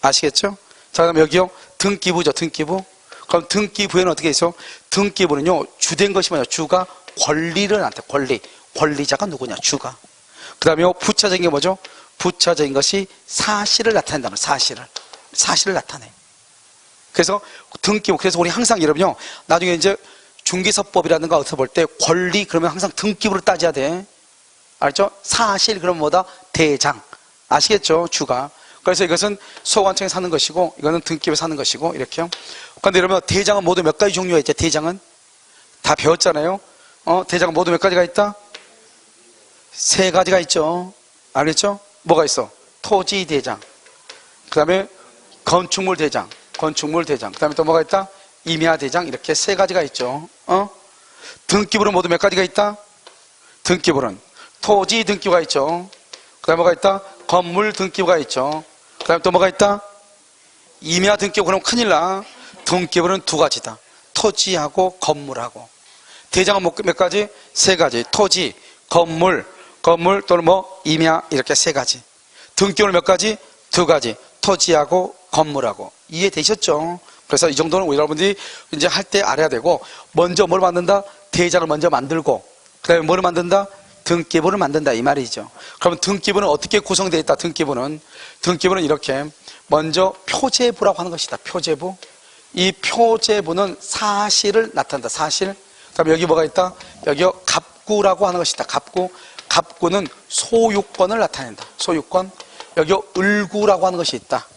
아시겠죠? 자, 그럼 여기요. 등기부죠, 등기부. 그럼 등기부에는 어떻게 있어요? 등기부는요, 주된 것이 뭐냐? 주가 권리를 나타내, 권리. 권리자가 누구냐? 주가. 그 다음에 부차적인 게 뭐죠? 부차적인 것이 사실을 나타낸다는 거예요. 사실을 나타내. 그래서 등기부, 그래서 우리 항상 여러분요, 나중에 이제 중개사법이라든가 어디서 볼 때 권리, 그러면 항상 등기부를 따져야 돼. 알죠? 사실, 그러면 뭐다? 대장. 아시겠죠? 주가. 그래서 이것은 소관청에 사는 것이고, 이거는 등기부에 사는 것이고, 이렇게요. 그런데 여러분, 대장은 모두 몇 가지 종류가 있죠? 대장은? 다 배웠잖아요? 대장은 모두 몇 가지가 있다? 3가지가 있죠. 알겠죠? 뭐가 있어? 토지 대장. 그 다음에 건축물 대장. 그 다음에 또 뭐가 있다? 임야 대장. 이렇게 3가지가 있죠. 등기부는 모두 몇 가지가 있다? 등기부는 토지 등기부가 있죠. 그 다음에 뭐가 있다? 건물 등기부가 있죠. 그 다음에 또 뭐가 있다? 임야 등기부. 그럼 큰일 나. 등기부는 2가지다. 토지하고 건물하고. 대장은 몇 가지? 3가지. 토지, 건물 또는 임야, 이렇게 3가지. 등기부는 몇 가지? 2가지. 토지하고 건물하고. 이해되셨죠? 그래서 이 정도는 우리 여러분들이 이제 할 때 알아야 되고, 먼저 뭘 만든다? 대장을 먼저 만들고, 그 다음에 뭐를 만든다? 등기부를 만든다 이 말이죠. 그러면 등기부는 어떻게 구성되어 있다? 등기부는 이렇게 먼저 표제부라고 하는 것이다. 표제부. 이 표제부는 사실을 나타낸다. 사실. 그 다음에 여기 뭐가 있다? 여기 갑구라고 하는 것이다. 갑구는 소유권을 나타낸다. 소유권. 여기 을구라고 하는 것이 있다.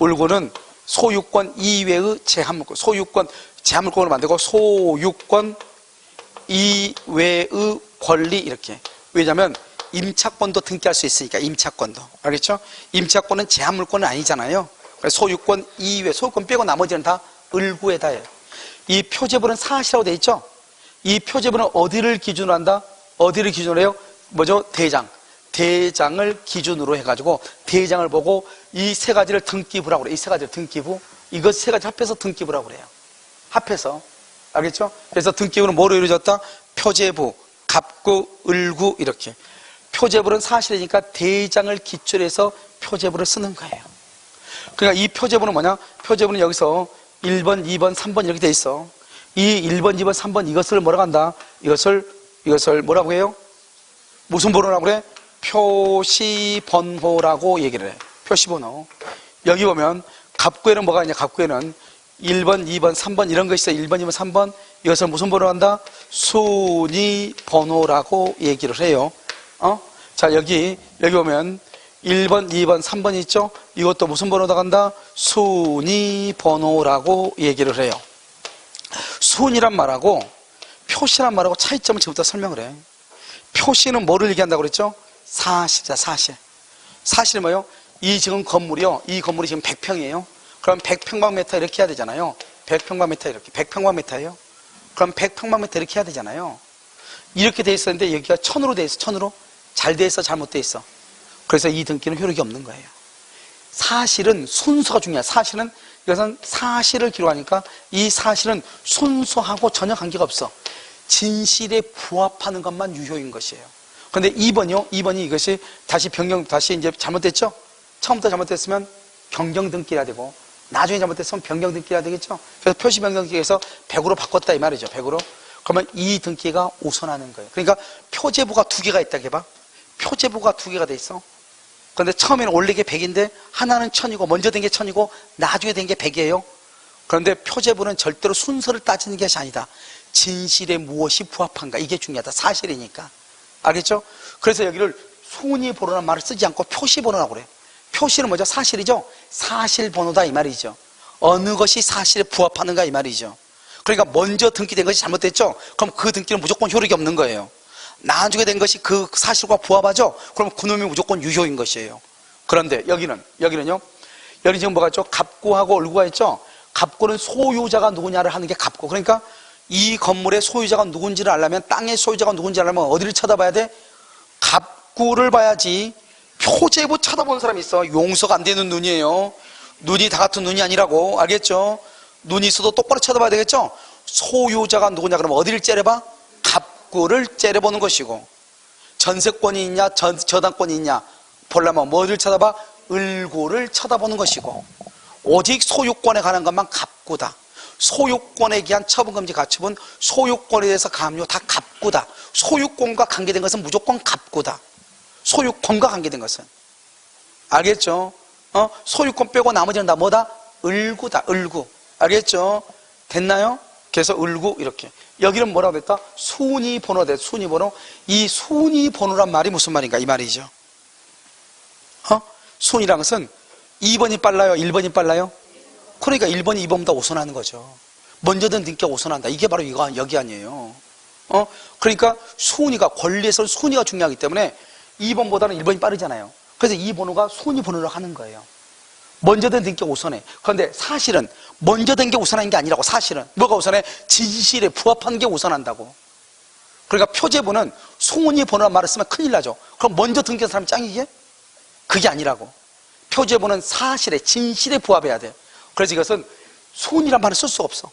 을구는 소유권 이외의 제한물권. 소유권 제한물권을 만들고 소유권 이외의 권리. 이렇게. 왜냐하면 임차권도 등기할 수 있으니까. 임차권도. 알겠죠? 임차권은 제한물권은 아니잖아요. 소유권 이외, 소유권 빼고 나머지는 다 을구에다 해요. 이 표제부는 사실이라고 되어 있죠? 이 표제부는 어디를 기준으로 한다? 어디를 기준으로 해요? 뭐죠? 대장을 기준으로 해가지고 대장을 보고 이 3가지를 등기부라고 그래요. 이 3가지를 등기부. 이것 3가지 합해서 등기부라고 그래요. 합해서. 알겠죠? 그래서 등기부는 뭐로 이루어졌다? 표제부, 갑구, 을구. 이렇게. 표제부는 사실이니까 대장을 기초로 해서 표제부를 쓰는 거예요. 그러니까 이 표제부는 뭐냐? 표제부는 여기서 1번, 2번, 3번 이렇게 돼 있어. 이 1번, 2번, 3번 이것을 뭐라고 한다? 이것을 뭐라고 해요? 무슨 번호라고 그래? 표시번호라고 얘기를 해. 표시번호. 여기 보면 갑구에는 뭐가 있냐? 갑구에는 1번, 2번, 3번 이런 거 있어. 1번, 2번, 3번. 이것을 무슨 번호로 한다? 순위번호라고 얘기를 해요. 자, 여기 보면 1번, 2번, 3번 있죠? 이것도 무슨 번호다 간다? 순위번호라고 얘기를 해요. 순이란 말하고 표시란 말하고 차이점을 지금부터 설명을 해. 표시는 뭐를 얘기한다고 그랬죠? 사실이다, 사실. 사실이 뭐예요? 이 지금 건물이요. 이 건물이 지금 100평이에요. 그럼 100평방미터 이렇게 해야 되잖아요. 100평방미터 이렇게. 100평방미터예요. 그럼 100평방미터 이렇게 해야 되잖아요. 이렇게 돼 있었는데 여기가 1000으로 돼 있어. 1000으로. 잘 돼 있어, 잘못 돼 있어. 그래서 이 등기는 효력이 없는 거예요. 사실은 순서가 중요해요. 사실은 이것은 사실을 기록하니까 이 사실은 순서하고 전혀 관계가 없어. 진실에 부합하는 것만 유효인 것이에요. 그런데 2번이요. 2번이 이것이 다시 이제 잘못됐죠? 처음부터 잘못됐으면 변경 등기해야 되고, 나중에 잘못됐으면 변경 등기해야 되겠죠? 그래서 표시 변경 등기에서 100으로 바꿨다 이 말이죠. 100으로. 그러면 이 등기가 우선하는 거예요. 그러니까 표제부가 2개가 있다 해봐. 표제부가 2개가 돼 있어. 그런데 처음에는 원래 게 100인데 하나는 1000이고 먼저 된 게 1000이고 나중에 된 게 100이에요. 그런데 표제부는 절대로 순서를 따지는 것이 아니다. 진실에 무엇이 부합한가, 이게 중요하다. 사실이니까. 알겠죠? 그래서 여기를 순위번호라는 말을 쓰지 않고 표시번호라고 그래요. 표시는 뭐죠? 사실이죠? 사실번호다 이 말이죠. 어느 것이 사실에 부합하는가 이 말이죠. 그러니까 먼저 등기된 것이 잘못됐죠? 그럼 그 등기는 무조건 효력이 없는 거예요. 나중에 된 것이 그 사실과 부합하죠? 그럼 그놈이 무조건 유효인 것이에요. 그런데 여기는요? 여기 지금 뭐가 있죠? 갑구하고 을구가 있죠? 갑구는 소유자가 누구냐를 하는 게 갑구. 그러니까 이 건물의 소유자가 누군지를 알려면, 땅의 소유자가 누군지 알려면 어디를 쳐다봐야 돼? 갑구를 봐야지. 표제부 쳐다보는 사람이 있어. 용서가 안 되는 눈이에요. 눈이 다 같은 눈이 아니라고. 알겠죠? 눈이 있어도 똑바로 쳐다봐야 되겠죠? 소유자가 누구냐 그러면 어디를 째려봐? 갑구를 째려보는 것이고, 전세권이 있냐 저당권이 있냐 보려면 뭐를 쳐다봐? 을구를 쳐다보는 것이고, 오직 소유권에 관한 것만 갑구다. 소유권에 기한 처분금지 가처분, 소유권에 대해서 가압류 다 갑구다. 소유권과 관계된 것은 무조건 갑구다. 소유권과 관계된 것은. 알겠죠? 소유권 빼고 나머지는 다 뭐다? 을구다. 을구. 알겠죠? 됐나요? 그래서 을구 이렇게. 여기는 뭐라고 됐다? 순위번호 됐다. 순위번호. 이 순위번호란 말이 무슨 말인가 이 말이죠. 순위란 것은 2번이 빨라요? 1번이 빨라요? 그러니까 1번이 2번보다 우선하는 거죠. 먼저 든 등기가 우선한다. 이게 바로 여기 아니에요. 그러니까 순위가, 권리에서는 순위가 중요하기 때문에 2번보다는 1번이 빠르잖아요. 그래서 이 번호가 순위 번호를 하는 거예요. 먼저 된 등기가 우선해. 그런데 사실은 먼저 된 게 우선한 게 아니라고. 사실은 뭐가 우선해? 진실에 부합한 게 우선한다고. 그러니까 표제부는 순위 번호란 말을 쓰면 큰일 나죠. 그럼 먼저 등기한 사람이 짱이게? 그게 아니라고. 표제부는 사실에, 진실에 부합해야 돼. 그래서 이것은 순위란 말을 쓸 수가 없어.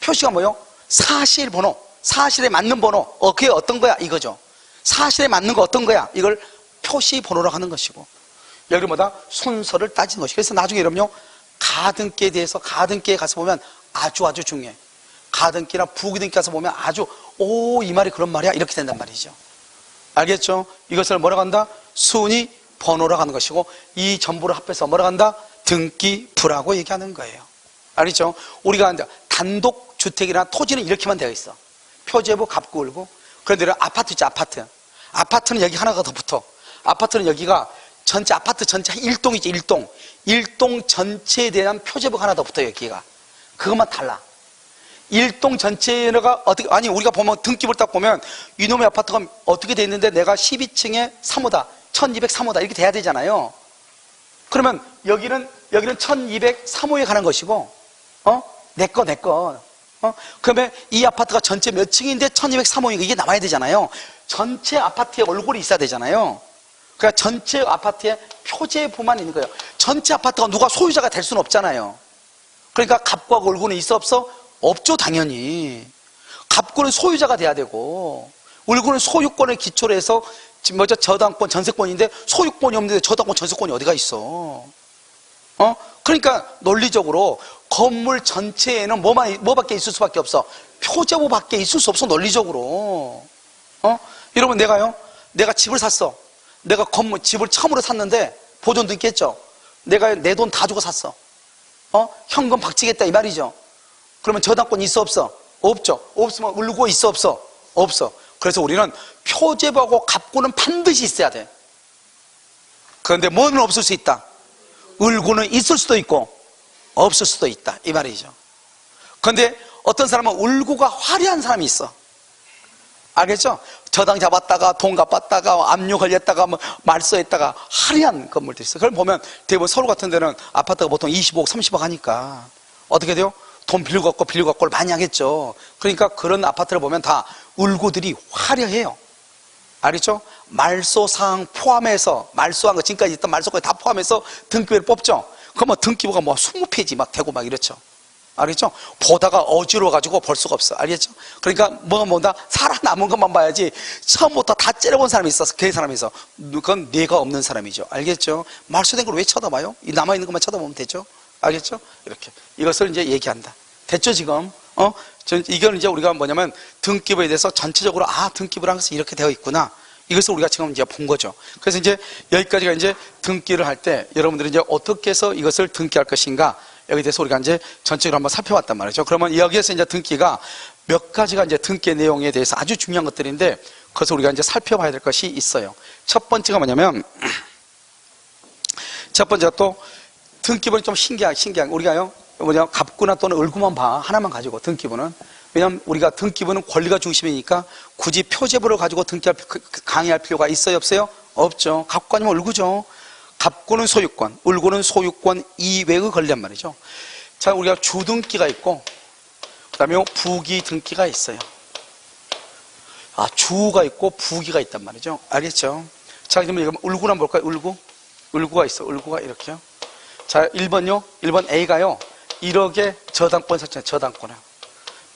표시가 뭐요? 사실 번호, 사실에 맞는 번호. 그게 어떤 거야? 이거죠. 사실에 맞는 거 어떤 거야? 이걸 표시 번호라고 하는 것이고, 여기 뭐다? 순서를 따지는 것이고. 그래서 나중에 여러분요, 가등기에 대해서, 가등기에 가서 보면 아주 중요해. 가등기나 부기등기 가서 보면 아주, 이 말이 그런 말이야? 이렇게 된단 말이죠. 알겠죠? 이것을 뭐라고 한다? 순위 번호라고 하는 것이고, 이 전부를 합해서 뭐라고 한다? 등기부라고 얘기하는 거예요. 알겠죠? 우리가 단독주택이나 토지는 이렇게만 되어 있어. 표제부, 갑구, 을구. 그런데 아파트 있죠, 아파트. 아파트는 여기 하나가 더 붙어. 아파트는 여기가 전체, 아파트 전체 1동이지, 1동. 1동 전체에 대한 표제부가 하나 더 붙어요, 여기가. 그것만 달라. 1동 전체가 어떻게, 아니, 우리가 보면 등기부를 딱 보면 이놈의 아파트가 어떻게 돼 있는데 내가 12층에 3호다, 1203호다, 이렇게 돼야 되잖아요. 그러면 여기는 1203호에 가는 것이고, 내 거. 그러면 이 아파트가 전체 몇 층인데 1203호니까 이게 나와야 되잖아요. 전체 아파트에 얼굴이 있어야 되잖아요. 그러니까 전체 아파트에 표제부만 있는 거예요. 전체 아파트가 누가 소유자가 될 수는 없잖아요. 그러니까 갑과 을구는 있어 없어? 없죠, 당연히. 갑구는 소유자가 돼야 되고, 을구는 소유권을 기초로 해서 저당권, 전세권인데 소유권이 없는데 저당권, 전세권이 어디가 있어? 그러니까 논리적으로 건물 전체에는 뭐밖에 있을 수밖에 없어? 표제부밖에 있을 수 없어, 논리적으로. 여러분, 내가 집을 샀어. 내가 집을 처음으로 샀는데 보존도 있겠죠? 내가 내 돈 다 주고 샀어. 현금 박치겠다 이 말이죠. 그러면 저당권이 있어 없어? 없죠. 없으면 을구 있어 없어? 없어. 그래서 우리는 표제부하고 갑구는 반드시 있어야 돼. 그런데 뭐는 없을 수 있다? 을구는 있을 수도 있고 없을 수도 있다 이 말이죠. 그런데 어떤 사람은 을구가 화려한 사람이 있어. 알겠죠? 저당 잡았다가 돈 갚았다가 압류 걸렸다가 말소했다가 화려한 건물도 있어. 그걸 보면 대부분 서울 같은 데는 아파트가 보통 25억 30억 하니까 어떻게 돼요? 돈 빌고 갖고를 많이 하겠죠. 그러니까 그런 아파트를 보면 다 을구들이 화려해요. 알겠죠? 말소사항 포함해서, 말소한 거, 지금까지 있던 말소까지 다 포함해서 등기부를 뽑죠. 그러면 등기부가 뭐 20페이지 막 되고 막 이렇죠. 알겠죠? 보다가 어지러워가지고 볼 수가 없어. 알겠죠? 그러니까 뭐다 살아남은 것만 봐야지 처음부터 다 째려본 사람이 있어서 그 사람이 있어. 그건 뇌가 없는 사람이죠. 알겠죠? 말소된 걸 왜 쳐다봐요? 이 남아있는 것만 쳐다보면 되죠? 알겠죠? 이렇게. 이것을 이제 얘기한다. 됐죠, 지금? 이건 이제 우리가 뭐냐면 등기부에 대해서 전체적으로 등기부라는 것이 이렇게 되어 있구나. 이것을 우리가 지금 이제 본 거죠. 그래서 이제 여기까지가 이제 등기를 할 때 여러분들이 이제 어떻게 해서 이것을 등기할 것인가 여기에 대해서 우리가 이제 전체적으로 한번 살펴봤단 말이죠. 그러면 여기에서 이제 등기가 몇 가지가 이제 등기 내용에 대해서 아주 중요한 것들인데 그것을 우리가 이제 살펴봐야 될 것이 있어요. 첫 번째가 뭐냐면 첫 번째가 또 등기부는 좀 신기한 우리가요 갑구나 또는 을구만 봐 하나만 가지고 등기부는 왜냐하면 우리가 등기부는 권리가 중심이니까 굳이 표제부를 가지고 강의할 필요가 있어요 없어요? 없죠. 갑구 아니면 을구죠. 갑구는 소유권, 을구는 소유권 이외의 권리란 말이죠. 자, 우리가 주등기가 있고 그 다음에 부기 등기가 있어요. 주가 있고 부기가 있단 말이죠. 알겠죠? 자, 그러면 이거 을구를 한번 볼까요? 을구가 있어. 을구가 이렇게요. 자, 1번요. 1번 A가요. 1억의 저당권 설정, 저당권을.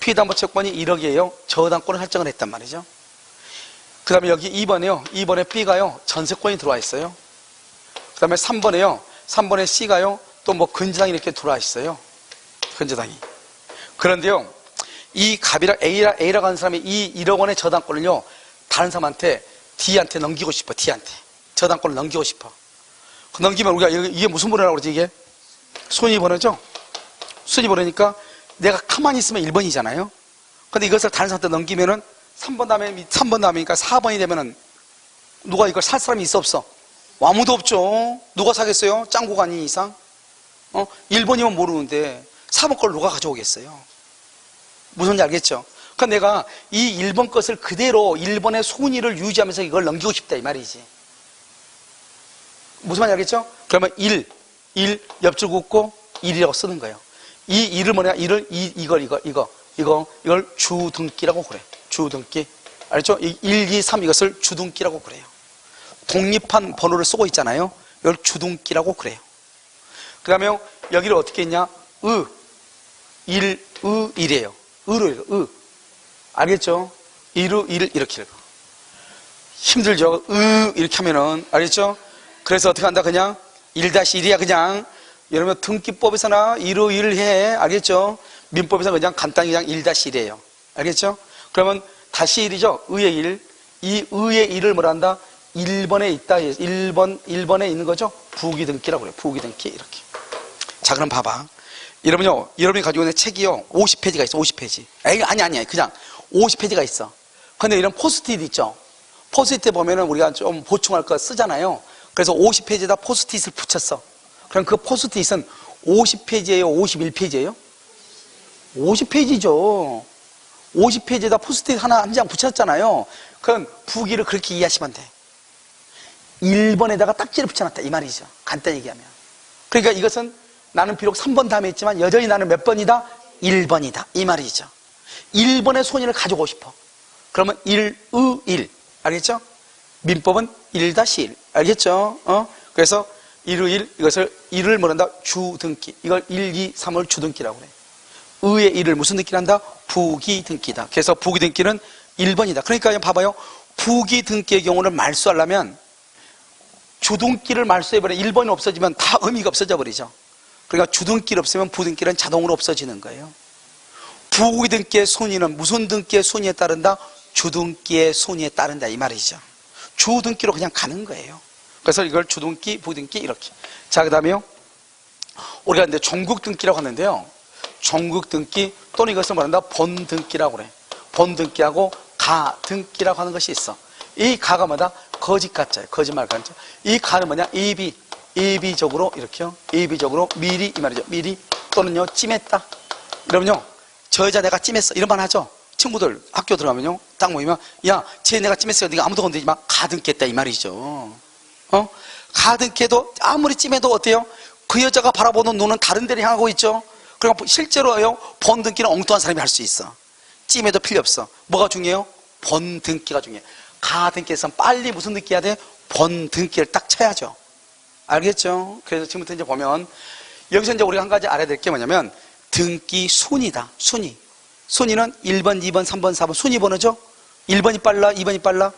피담보채권이 1억이에요. 저당권을 설정을 했단 말이죠. 그 다음에 여기 2번에요. 2번에 B가요. 전세권이 들어와 있어요. 그 다음에 3번에요. 3번에 C가요. 또 뭐 근저당이 이렇게 들어와 있어요. 근저당이. 그런데요. 이 갑이랑 A라고 하는 사람이 이 1억 원의 저당권을요. 다른 사람한테 D한테 넘기고 싶어. D한테. 저당권을 넘기고 싶어. 넘기면 우리가 이게 무슨 번호라고 그러지 이게? 손익번호죠? 손익번호니까 내가 가만히 있으면 1번이잖아요. 근데 이것을 다른 사람한테 넘기면은 3번 다음이니까 4번이 되면은 누가 이걸 살 사람이 있어 없어? 아무도 없죠. 누가 사겠어요? 짱구가 아닌 이상? 1번이면 모르는데 4번 걸 누가 가져오겠어요? 무슨지 알겠죠? 그러니까 내가 이 1번 것을 그대로 1번의 손익을 유지하면서 이걸 넘기고 싶다 이 말이지. 무슨 말인지 알겠죠? 그러면 1 옆줄 긋고 1이라고 쓰는 거예요. 이 1을 뭐냐? 이걸 주등기라고 그래. 주등기. 알죠? 1, 2, 3 이것을 주등기라고 그래요. 독립한 번호를 쓰고 있잖아요. 이걸 주등기라고 그래요. 그 다음에 여기를 어떻게 했냐? 1이에요. 으로 읽어. 알겠죠? 1을 이렇게 읽어. 힘들죠? 이렇게 하면은. 알겠죠? 그래서 어떻게 한다? 그냥 1-1이야 그냥. 여러분 등기법에서나 1로 1을 해. 알겠죠? 민법에서 그냥 간단히 그냥 1-1이에요. 알겠죠? 그러면 다시 1이죠? 의의 1. 이 의의 1을 뭐라 한다? 1번에 있다. 1번에 있는 거죠? 부기등기라고 그래요. 부기등기 이렇게. 자, 그럼 봐봐. 여러분이 가지고 있는 책이요. 50페이지가 있어. 50페이지. 아니. 그냥 50페이지가 있어. 근데 이런 포스트잇 있죠? 포스트잇에 보면은 우리가 좀 보충할 거 쓰잖아요. 그래서 50페이지에다 포스트잇을 붙였어. 그럼 그 포스트잇은 50페이지예요? 51페이지예요? 50페이지죠. 50페이지에다 포스트잇 한 장 붙였잖아요. 그럼 부기를 그렇게 이해하시면 돼. 1번에다가 딱지를 붙여놨다 이 말이죠. 간단히 얘기하면. 그러니까 이것은 나는 비록 3번 다음에 있지만 여전히 나는 몇 번이다? 1번이다 이 말이죠. 1번의 손익을 가져오고 싶어. 그러면 1, 1 알겠죠? 민법은 1-1 알겠죠? 그래서 1, 1 이것을 1을 뭐란다? 주등기. 이걸 1, 2, 3을 주등기라고 그래. 의의 1을 무슨 등기를 한다? 부기등기다. 그래서 부기등기는 1번이다. 그러니까 봐봐요. 부기등기의 경우를 말소하려면 주등기를 말소해버려 1번이 없어지면 다 의미가 없어져 버리죠. 그러니까 주등기를 없으면 부등기는 자동으로 없어지는 거예요. 부기등기의 손익은 무슨 등기의 손익에 따른다? 주등기의 손익에 따른다 이 말이죠. 주등기로 그냥 가는 거예요. 그래서 이걸 주등기, 부등기 이렇게. 자, 그 다음에요. 우리가 이제 종국등기라고 하는데요. 종국등기 또는 이것을 말한다 본등기라고 그래. 본등기하고 가등기라고 하는 것이 있어. 이 가가 뭐다? 거짓 가짜예요. 거짓말 가짜. 이 가는 뭐냐? 예비적으로 이렇게요. 예비적으로 미리 이 말이죠. 미리 또는요 찜했다. 이러면요 저 여자 내가 찜했어 이런 말 하죠. 친구들 학교 들어가면요 딱 모이면 야 쟤 내가 찜했어. 네가 아무도 건드리지 마. 가등기했다 이 말이죠. 가등기해도 아무리 찜해도 어때요? 그 여자가 바라보는 눈은 다른 데를 향하고 있죠. 그러니까 실제로요 본등기는 엉뚱한 사람이 할 수 있어. 찜해도 필요 없어. 뭐가 중요해요? 본등기가 중요해. 가등기에서 빨리 무슨 등기 해야 돼? 본등기를 딱 쳐야죠. 알겠죠? 그래서 지금부터 이제 보면 여기서 이제 우리가 한 가지 알아야 될 게 뭐냐면 등기 순위다. 순위. 순위는 1번, 2번, 3번, 4번 순위 번호죠? 1번이 빨라, 2번이 빨라?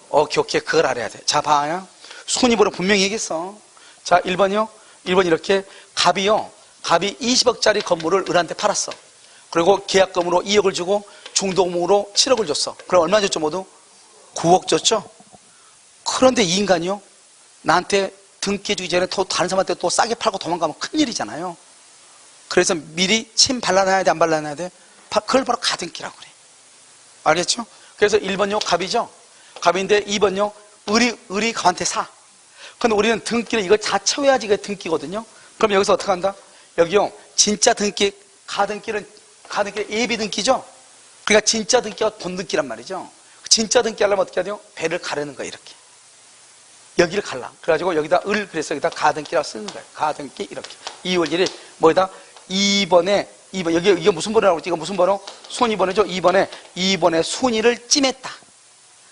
오케이. 그걸 알아야 돼. 자, 봐요. 순위 번호 분명히 얘기했어. 자, 1번이요? 1번 이렇게 갑이 20억짜리 건물을 을한테 팔았어. 그리고 계약금으로 2억을 주고 중도금으로 7억을 줬어. 그럼 얼마 줬죠 모두? 9억 줬죠? 그런데 이 인간이요? 나한테 등기해주기 전에 또 다른 사람한테 또 싸게 팔고 도망가면 큰일이잖아요. 그래서 미리 침 발라놔야 돼, 안 발라놔야 돼? 그걸 바로 가등기라고 그래. 알겠죠? 그래서 1번요 갑이죠? 갑인데 2번요 을이 갑한테 사. 근데 우리는 등기를 이걸 다 채워야지 이게 등기거든요. 그럼 여기서 어떻게 한다? 여기요 진짜 등기, 가등기는 예비 등기죠? 그러니까 진짜 등기가 본등기란 말이죠. 진짜 등기 하려면 어떻게 해야 돼요? 배를 가르는 거야 이렇게. 여기를 갈라. 그래가지고 여기다 을 그래서 여기다 가등기라고 쓰는 거예요. 가등기 이렇게. 2월 1일 뭐에다 2번에 2번 여기 이게 무슨 번호라고 했지? 이거 무슨 번호? 순위 번호죠. 2번에 순위를 찜했다.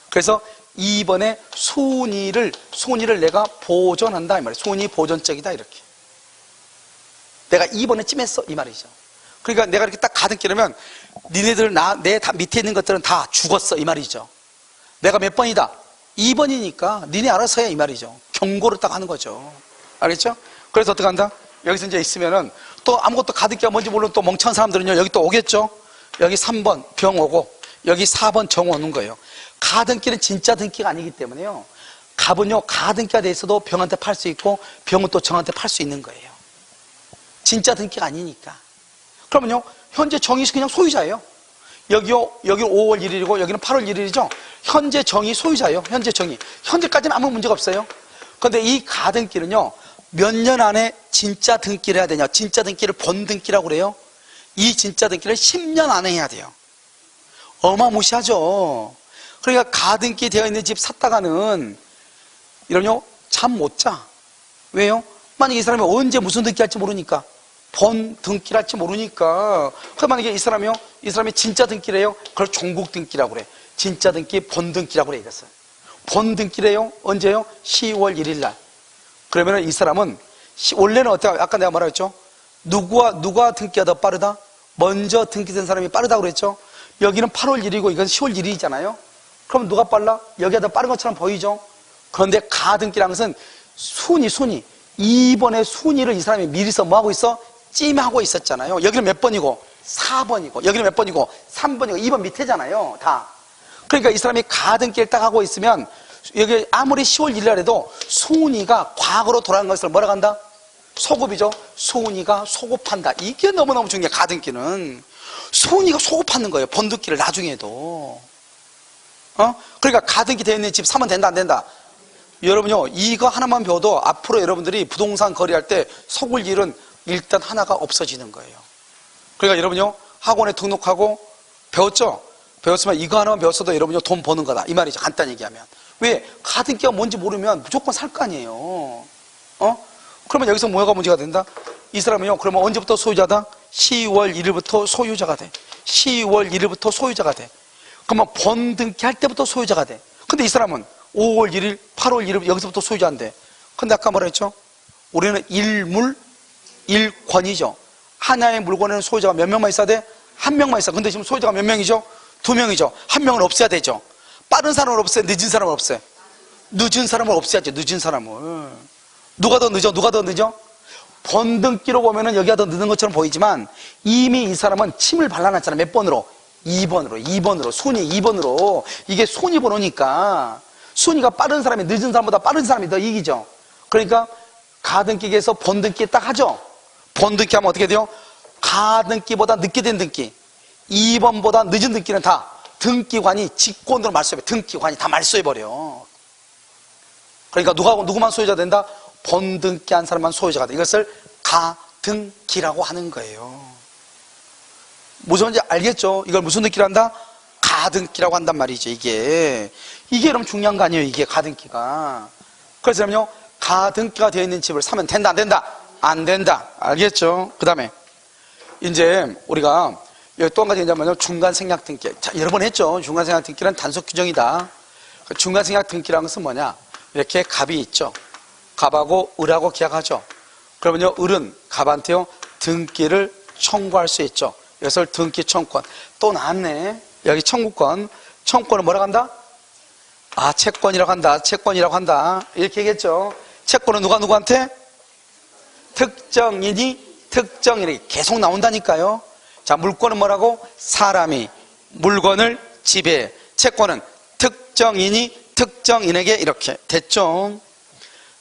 그래서 2번에 순위를 내가 보존한다 이 말이에요. 순위 보존적이다 이렇게. 내가 2번에 찜했어 이 말이죠. 그러니까 내가 이렇게 딱 가등기라면 니네들 내 밑에 있는 것들은 다 죽었어 이 말이죠. 내가 몇 번이다? 2번이니까 니네 알아서 해 이 말이죠. 경고를 딱 하는 거죠. 알겠죠? 그래서 어떻게 한다? 여기서 이제 있으면은 또 아무것도 가등기가 뭔지 모르는 또 멍청한 사람들은요 여기 또 오겠죠? 여기 3번 병 오고 여기 4번 정 오는 거예요. 가등기는 진짜 등기가 아니기 때문에요. 갑은요 가등기가 돼 있어도 병한테 팔 수 있고 병은 또 정한테 팔 수 있는 거예요. 진짜 등기가 아니니까. 그러면요 현재 정이 그냥 소유자예요. 여기는 5월 1일이고 여기는 8월 1일이죠. 현재 정이 소유자예요. 현재 정이. 현재까지는 아무 문제가 없어요. 그런데 이 가등기는요 몇 년 안에 진짜 등기를 해야 되냐? 진짜 등기를 본등기라고 그래요. 이 진짜 등기를 10년 안에 해야 돼요. 어마무시하죠. 그러니까 가등기 되어 있는 집 샀다가는 이러면요 잠 못 자. 왜요? 만약에 이 사람이 언제 무슨 등기 할지 모르니까 본 등기를 할지 모르니까. 그 만약에 이 사람이 진짜 등기를 해요. 그걸 종국 등기라고 그래. 진짜 등기 본 등기라고 그래 이랬어요. 본 등기래요. 언제요? 10월 1일 날. 그러면 이 사람은 원래는 어때요? 아까 내가 말했죠. 누가 등기가 더 빠르다? 먼저 등기된 사람이 빠르다고 그랬죠. 여기는 8월 1일이고 이건 10월 1일이잖아요. 그럼 누가 빨라? 여기가 더 빠른 것처럼 보이죠. 그런데 가등기라는 것은 순위 2번의 순위를 이 사람이 미리서 뭐하고 있어? 찜하고 있었잖아요. 여기는 몇 번이고 4번이고 여기는 몇 번이고 3번이고 2번 밑에잖아요 다. 그러니까 이 사람이 가등기를 딱 하고 있으면 여기 아무리 10월 1일 날에도 순위가 과거로 돌아간 것을 뭐라고 한다? 소급이죠. 순위가 소급한다. 이게 너무너무 중요해. 가등기는 순위가 소급하는 거예요. 본등기를 나중에도. 그러니까 가등기 되어 있는 집 사면 된다 안 된다? 여러분요 이거 하나만 배워도 앞으로 여러분들이 부동산 거래할 때 속을 일은 일단 하나가 없어지는 거예요. 그러니까 여러분요 학원에 등록하고 배웠죠? 배웠으면 이거 하나만 배웠어도 여러분요 돈 버는 거다 이 말이죠. 간단히 얘기하면. 왜? 가등기가 뭔지 모르면 무조건 살 거 아니에요. 그러면 여기서 뭐가 문제가 된다? 이 사람은요 그러면 언제부터 소유자다? 10월 1일부터 소유자가 돼. 10월 1일부터 소유자가 돼. 그러면 본등기 할 때부터 소유자가 돼. 근데 이 사람은 5월 1일, 8월 1일 여기서부터 소유자인데. 근데 아까 뭐라 했죠? 우리는 일물, 일권이죠. 하나의 물건에는 소유자가 몇 명만 있어야 돼? 한 명만 있어. 근데 지금 소유자가 몇 명이죠? 2명이죠. 한 명은 없애야 되죠. 빠른 사람을 없애, 늦은 사람을 없애. 늦은 사람을 없애야죠. 늦은 사람을. 누가 더 늦어? 본등기로 보면은 여기가 더 늦은 것처럼 보이지만 이미 이 사람은 침을 발라놨잖아. 몇 번으로? 2번으로. 순위 2번으로. 이게 순위 번호니까 순위가 빠른 사람이 늦은 사람보다 빠른 사람이 더 이기죠. 그러니까 가등기에서 본등기 딱 하죠. 본등기 하면 어떻게 돼요? 가등기보다 늦게 된 등기, 2번보다 늦은 등기는 다 등기관이 직권으로 말소해버려. 등기관이 다 말소해버려. 그러니까 누구만 소유자 된다? 본등기 한 사람만 소유자가 돼. 이것을 가등기라고 하는 거예요. 무슨 말인지 알겠죠? 이걸 무슨 등기를 한다? 가등기라고 한단 말이죠. 이게 그럼 중요한 거 아니에요. 이게 가등기가. 그래서요 가등기가 되어 있는 집을 사면 된다 안 된다? 안 된다. 알겠죠? 그 다음에 이제 우리가 여기 또 한 가지 있냐면요 중간생략 등기. 자, 여러 번 했죠. 중간생략 등기는 단속 규정이다. 중간생략 등기라는 것은 뭐냐? 이렇게 갑이 있죠. 갑하고 을하고 계약하죠. 그러면요, 을은 갑한테요, 등기를 청구할 수 있죠. 이것을 등기 청구권. 또 나왔네. 여기 청구권. 청구권은 뭐라고 한다? 아, 채권이라고 한다. 채권이라고 한다. 이렇게 얘기했죠. 채권은 누구한테? 특정인이 특정인에게 계속 나온다니까요. 자, 물권은 뭐라고? 사람이 물건을 지배해. 채권은 특정인이 특정인에게 이렇게 됐죠.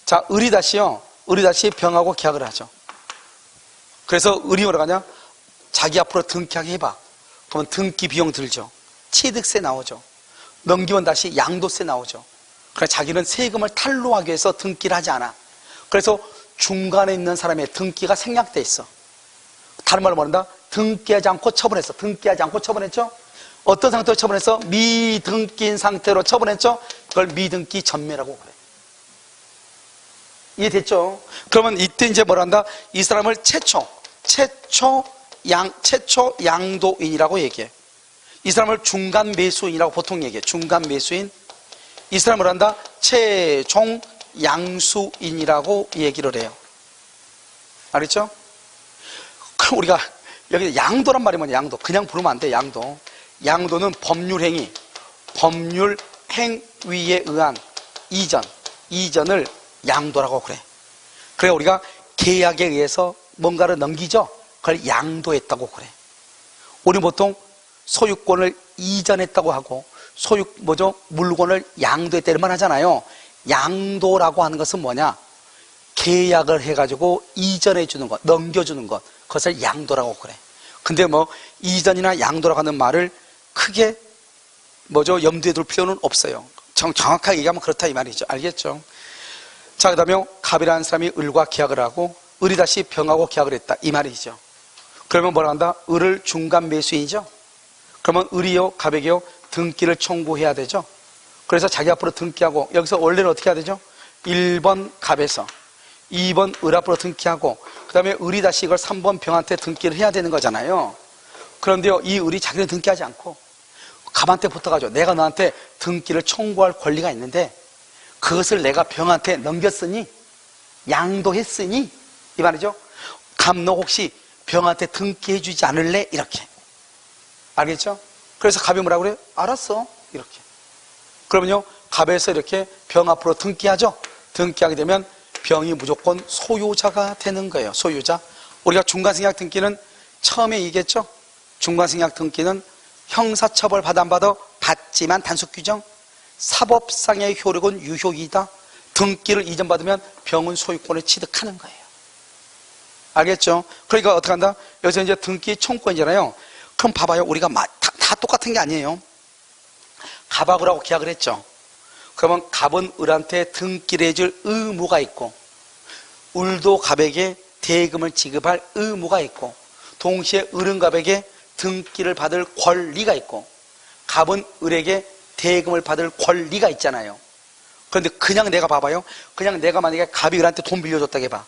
자, 을이 다시요. 을이 다시 병하고 계약을 하죠. 그래서 을이 뭐라고 하냐? 자기 앞으로 등기하게 해봐. 그러면 등기 비용 들죠. 취득세 나오죠. 넘기면 다시 양도세 나오죠. 그래서 자기는 세금을 탈루하기 위해서 등기를 하지 않아. 그래서 중간에 있는 사람의 등기가 생략돼 있어. 다른 말로 말한다. 등기하지 않고 처분했어. 등기하지 않고 처분했죠. 어떤 상태로 처분했어? 미등기인 상태로 처분했죠. 그걸 미등기 전매라고 그래. 이해됐죠? 그러면 이때 이제 뭐라 한다? 이 사람을 최초 양도인이라고 얘기해. 이 사람을 중간 매수인이라고 보통 얘기해. 중간 매수인. 이 사람을 한다? 최종 양수인이라고 얘기를 해요. 알겠죠? 그럼 우리가 여기 양도란 말이 뭐냐? 양도. 그냥 부르면 안 돼. 양도. 양도는 법률 행위, 법률 행위에 의한 이전을 양도라고 그래. 그래 우리가 계약에 의해서 뭔가를 넘기죠. 그걸 양도했다고 그래. 우리 보통 소유권을 이전했다고 하고 물건을 양도했다 이런 말 하잖아요. 양도라고 하는 것은 뭐냐? 계약을 해가지고 이전해 주는 것, 넘겨주는 것, 그것을 양도라고 그래. 근데 뭐 이전이나 양도라고 하는 말을 크게 염두에 둘 필요는 없어요. 정확하게 얘기하면 그렇다 이 말이죠. 알겠죠? 자, 그 다음에 갑이라는 사람이 을과 계약을 하고 을이 다시 병하고 계약을 했다 이 말이죠. 그러면 뭐라 한다? 을을 중간 매수인이죠. 그러면 을이요 갑에게요 등기를 청구해야 되죠. 그래서 자기 앞으로 등기하고, 여기서 원래는 어떻게 해야 되죠? 1번 갑에서 2번 을 앞으로 등기하고, 그 다음에 을이 다시 이걸 3번 병한테 등기를 해야 되는 거잖아요. 그런데요, 이 을이 자기는 등기하지 않고 갑한테 붙어가지고 내가 너한테 등기를 청구할 권리가 있는데 그것을 내가 병한테 넘겼으니, 양도했으니, 이 말이죠. 갑 너 혹시 병한테 등기해 주지 않을래? 이렇게. 알겠죠? 그래서 갑이 뭐라고 그래요? 알았어. 이렇게. 그러면요, 갑에서 이렇게 병 앞으로 등기하죠? 등기하게 되면 병이 무조건 소유자가 되는 거예요. 소유자. 우리가 중간생략 등기는 처음에 얘기했죠? 중간생략 등기는 형사처벌 받아 안 받아? 받지만 단속 규정. 사법상의 효력은 유효이다. 등기를 이전받으면 병은 소유권을 취득하는 거예요. 알겠죠? 그러니까 어떻게 한다? 여기서 이제 등기 청구권이잖아요. 그럼 봐봐요. 우리가 다 똑같은 게 아니에요. 갑하고 을하고 계약을 했죠. 그러면 갑은 을한테 등기를 해줄 의무가 있고, 을도 갑에게 대금을 지급할 의무가 있고, 동시에 을은 갑에게 등기를 받을 권리가 있고, 갑은 을에게 대금을 받을 권리가 있잖아요. 그런데 그냥 내가 봐봐요. 그냥 내가 만약에 갑이 을한테 돈 빌려줬다고 해봐.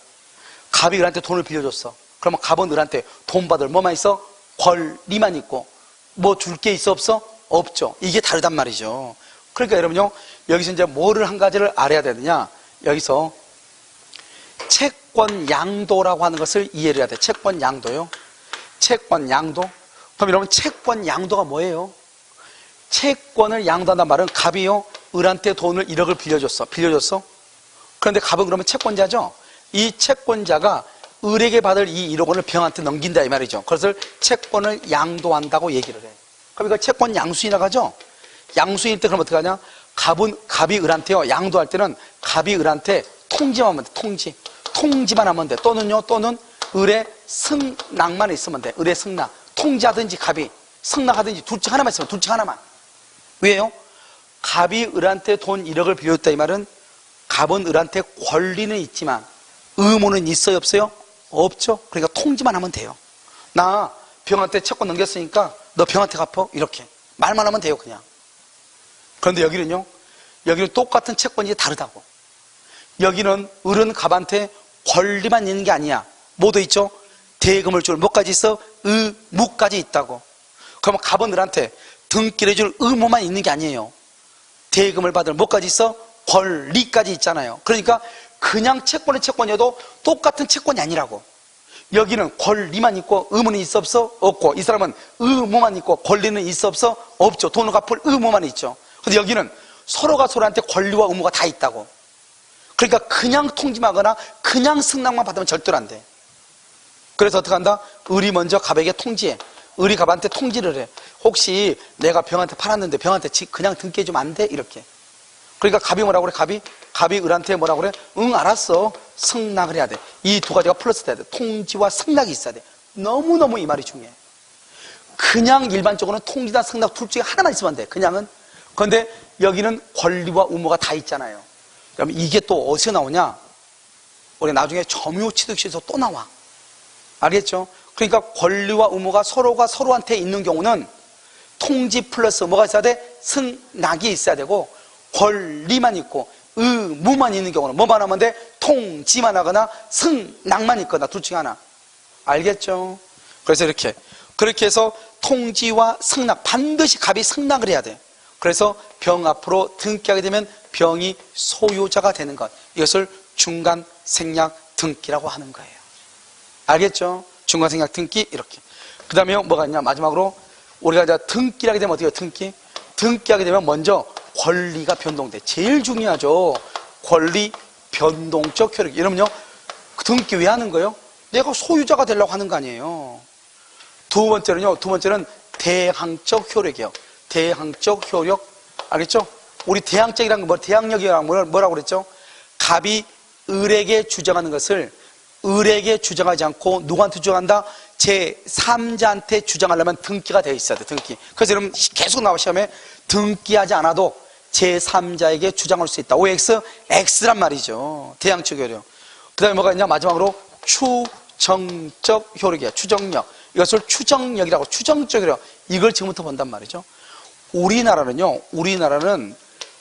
갑이 을한테 돈을 빌려줬어. 그러면 갑은 을한테 돈 받을 뭐만 있어? 권리만 있고, 뭐 줄 게 있어 없어? 없죠. 이게 다르단 말이죠. 그러니까 여러분요, 여기서 이제 뭐를 한 가지를 알아야 되느냐? 여기서 채권 양도라고 하는 것을 이해를 해야 돼. 채권 양도요. 채권 양도. 그럼 여러분, 채권 양도가 뭐예요? 채권을 양도한다는 말은 갑이요, 을한테 돈을 1억을 빌려줬어. 그런데 갑은 그러면 채권자죠. 이 채권자가 을에게 받을 이 1억 원을 병한테 넘긴다 이 말이죠. 그것을 채권을 양도한다고 얘기를 해. 그럼 이거 채권 양수인이라고 하죠. 양수인 때 그럼 어떻게 하냐? 갑이 을한테요, 양도할 때는 갑이 을한테 통지만 하면 돼. 통지만 하면 돼. 또는 을의 승낙만 있으면 돼. 을의 승낙. 통지하든지 갑이 승낙하든지 둘 중 하나만 있으면 둘 중 하나만. 왜요? 갑이 을한테 돈 1억을 빌려줬다 이 말은 갑은 을한테 권리는 있지만 의무는 있어요 없어요? 없죠. 그러니까 통지만 하면 돼요. 나 병한테 채권 넘겼으니까 너 병한테 갚어. 이렇게 말만 하면 돼요 그냥. 그런데 여기는 똑같은 채권이 다르다고. 여기는 을은 갑한테 권리만 있는 게 아니야. 뭐도 있죠? 대금을 줄 뭐까지 있어? 의무까지 있다고. 그러면 갑은 을한테 등기를 해줄 의무만 있는 게 아니에요. 대금을 받을 뭐까지 있어? 권리까지 있잖아요. 그러니까 그냥 채권은 채권이어도 똑같은 채권이 아니라고. 여기는 권리만 있고 의무는 있어 없어? 없고, 이 사람은 의무만 있고 권리는 있어 없어? 없죠. 돈을 갚을 의무만 있죠. 근데 여기는 서로가 서로한테 권리와 의무가 다 있다고. 그러니까 그냥 통지하거나 그냥 승낙만 받으면 절대로 안 돼. 그래서 어떻게 한다? 을이 먼저 갑에게 통지해. 을이 갑한테 통지를 해. 혹시 내가 병한테 팔았는데 병한테 그냥 등기해주면 안 돼? 이렇게. 그러니까 갑이 뭐라고 그래? 갑이 을한테 뭐라고 그래? 응, 알았어. 승낙을 해야 돼. 이 두 가지가 플러스 돼야 돼. 통지와 승낙이 있어야 돼. 너무너무 이 말이 중요해. 그냥 일반적으로는 통지나 승낙 둘 중에 하나만 있으면 안 돼. 그냥은. 그런데 여기는 권리와 의무가 다 있잖아요. 그러면 이게 또 어디서 나오냐? 우리 나중에 점유취득시에서 또 나와. 알겠죠? 그러니까 권리와 의무가 서로가 서로한테 있는 경우는 통지 플러스 뭐가 있어야 돼? 승낙이 있어야 되고, 권리만 있고 의무만 있는 경우는 뭐만 하면 돼? 통지만 하거나 승낙만 있거나 둘 중에 하나. 알겠죠? 그래서 그렇게 해서 통지와 승낙, 반드시 갑이 승낙을 해야 돼. 그래서 병 앞으로 등기하게 되면 병이 소유자가 되는 것, 이것을 중간생략 등기라고 하는 거예요. 알겠죠? 중간생략 등기. 이렇게. 그 다음에 뭐가 있냐? 마지막으로 우리가 이제 등기를 하게 되면 어떻게 해요? 등기하게 되면 먼저 권리가 변동돼. 제일 중요하죠. 권리 변동적 효력. 이러면요, 등기 왜 하는 거예요? 내가 소유자가 되려고 하는 거 아니에요. 두 번째는 대항적 효력이에요. 대항적 효력. 알겠죠? 우리 대항적이라는 건 대항력이라는 뭐라고 그랬죠? 갑이 을에게 주장하는 것을 을에게 주장하지 않고 누구한테 주장한다? 제3자한테 주장하려면 등기가 되어 있어야 돼. 등기. 그래서 여러분 계속 나와 시험에 등기하지 않아도 제3자에게 주장할 수 있다. OX, X란 말이죠. 대항적 효력. 그 다음에 뭐가 있냐? 마지막으로 추정적 효력이야. 추정력. 이것을 추정력이라고, 추정적 효력. 이걸 지금부터 본단 말이죠. 우리나라는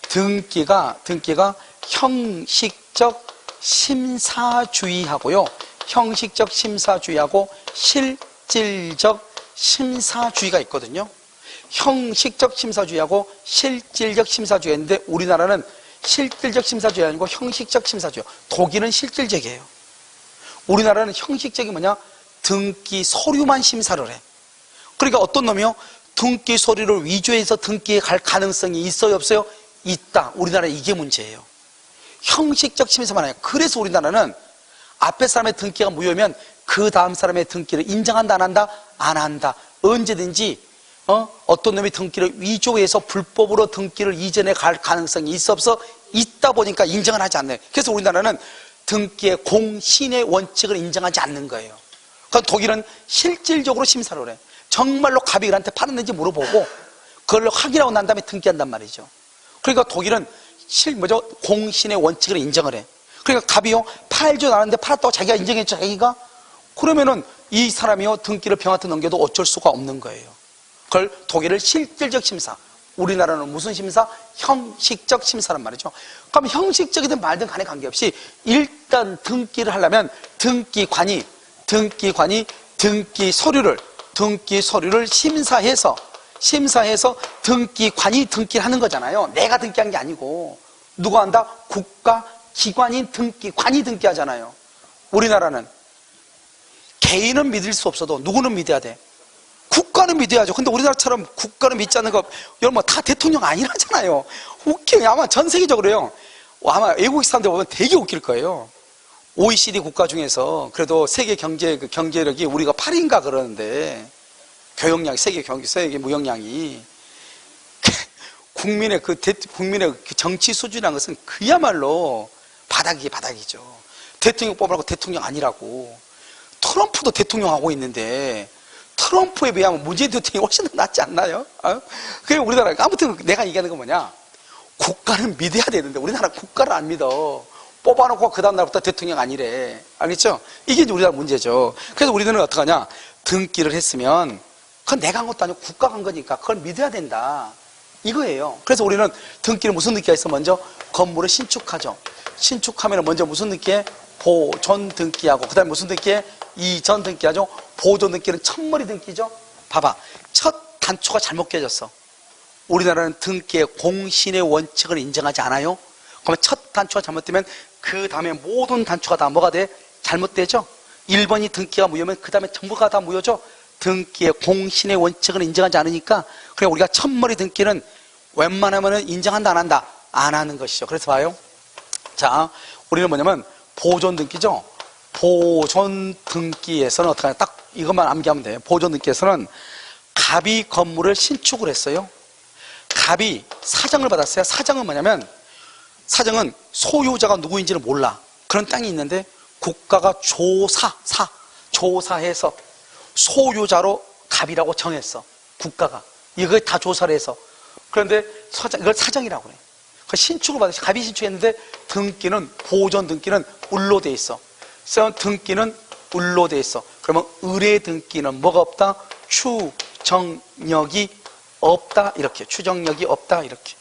등기가 형식적 심사주의하고요, 형식적 심사주의하고 실질적 심사주의가 있거든요. 형식적 심사주의하고 실질적 심사주의가 있는데 우리나라는 실질적 심사주의가 아니고 형식적 심사주의. 독일은 실질적이에요. 우리나라는 형식적이 뭐냐? 등기 서류만 심사를 해. 그러니까 어떤 놈이요? 등기 서류를 위조해서 등기에 갈 가능성이 있어요, 없어요? 있다. 우리나라 이게 문제예요. 형식적 심사만 해요. 그래서 우리나라는 앞에 사람의 등기가 무효면 그 다음 사람의 등기를 인정한다, 안 한다? 안 한다. 언제든지 어떤 놈이 등기를 위조해서 불법으로 등기를 이전에 갈 가능성이 있어 없어? 있다 보니까 인정을 하지 않네요. 그래서 우리나라는 등기의 공신의 원칙을 인정하지 않는 거예요. 그러니까 독일은 실질적으로 심사를 해. 정말로 갑이 을한테 팔았는지 물어보고 그걸 확인하고 난 다음에 등기한단 말이죠. 그러니까 독일은 공신의 원칙을 인정을 해. 그러니까 갑이요, 팔지도 않았는데 팔았다고 자기가 인정했죠, 자기가? 그러면은 이 사람이요, 등기를 병한테 넘겨도 어쩔 수가 없는 거예요. 그걸 독일은 실질적 심사, 우리나라는 무슨 심사? 형식적 심사란 말이죠. 그럼 형식적이든 말든 간에 관계없이 일단 등기를 하려면 등기관이 등기 서류를 심사해서 등기관이 등기를 하는 거잖아요. 내가 등기한 게 아니고. 누가 한다? 국가기관인 등기관이 등기하잖아요. 우리나라는 개인은 믿을 수 없어도 누구는 믿어야 돼? 국가는 믿어야죠. 근데 우리나라처럼 국가를 믿지 않는 거, 여러분 뭐 다 대통령 아니라잖아요. 웃겨요. 아마 전 세계적으로요, 아마 외국 사람들 보면 되게 웃길 거예요. OECD 국가 중에서 그래도 세계 경제력이 우리가 8위인가 그러는데, 교역량, 세계 무역량이 국민의 그 정치 수준이라는 것은 그야말로 바닥이죠. 대통령 뽑으라고 대통령 아니라고. 트럼프도 대통령 하고 있는데 트럼프에 비하면 문재인 대통령이 훨씬 더 낫지 않나요? 그게 우리나라. 아무튼 내가 얘기하는 건 뭐냐? 국가를 믿어야 되는데 우리나라 국가를 안 믿어. 뽑아놓고 그 다음 날부터 대통령 아니래. 알겠죠? 이게 이제 우리나라 문제죠. 그래서 우리들은 어떡하냐? 등기를 했으면 그건 내가 한 것도 아니고 국가가 한 거니까 그걸 믿어야 된다. 이거예요. 그래서 우리는 등기를 무슨 등기가 있어? 먼저 건물을 신축하죠. 신축하면 먼저 무슨 등기에? 보존 등기하고, 그 다음에 무슨 등기에? 이전 등기하죠. 보존 등기는 첫머리 등기죠. 봐봐. 첫 단초가 잘못 깨졌어. 우리나라는 등기의 공신의 원칙을 인정하지 않아요. 그러면 첫 단추가 잘못되면 그 다음에 모든 단추가 다 뭐가 돼? 잘못되죠. 1번이 등기가 무효면 그 다음에 전부가 다 무효죠. 등기의 공신의 원칙을 인정하지 않으니까 그래 우리가 첫머리 등기는 웬만하면 인정한다 안 한다? 안 하는 것이죠. 그래서 봐요. 자, 우리는 뭐냐면 보존 등기죠. 보존 등기에서는 어떻게 하냐? 딱 이것만 암기하면 돼요. 보존 등기에서는 갑이 건물을 신축을 했어요. 갑이 사정을 받았어요. 사정은 뭐냐면 사정은 소유자가 누구인지를 몰라. 그런 땅이 있는데 국가가 조사해서 소유자로 갑이라고 정했어. 국가가. 이거 다 조사를 해서. 그런데 이걸 사정이라고 그래. 신축을 받았어요. 갑이 신축했는데 등기는, 보존 등기는 을로 돼 있어. 등기는 을로 돼 있어. 그러면 을의 등기는 뭐가 없다? 추정력이 없다. 이렇게. 추정력이 없다. 이렇게.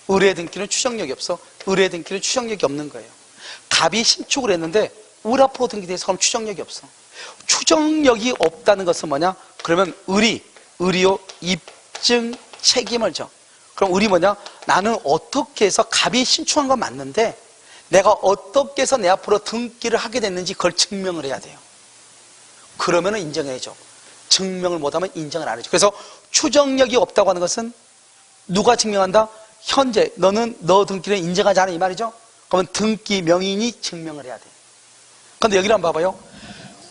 을의 등기는 추정력이 없어. 을의 등기는 추정력이 없는 거예요. 갑이 신축을 했는데 을 앞으로 등기돼 있어. 그럼 추정력이 없어. 추정력이 없다는 것은 뭐냐? 그러면 을이요 입증 책임을 져. 그럼 을이 뭐냐? 나는 어떻게 해서 갑이 신축한 건 맞는데 내가 어떻게 해서 내 앞으로 등기를 하게 됐는지 그걸 증명을 해야 돼요. 그러면 인정해줘. 증명을 못하면 인정을 안 해줘. 그래서 추정력이 없다고 하는 것은 누가 증명한다? 현재 너는 너 등기를 인정하지 않아 이 말이죠. 그러면 등기 명인이 증명을 해야 돼. 그런데 여기를 한번 봐봐요.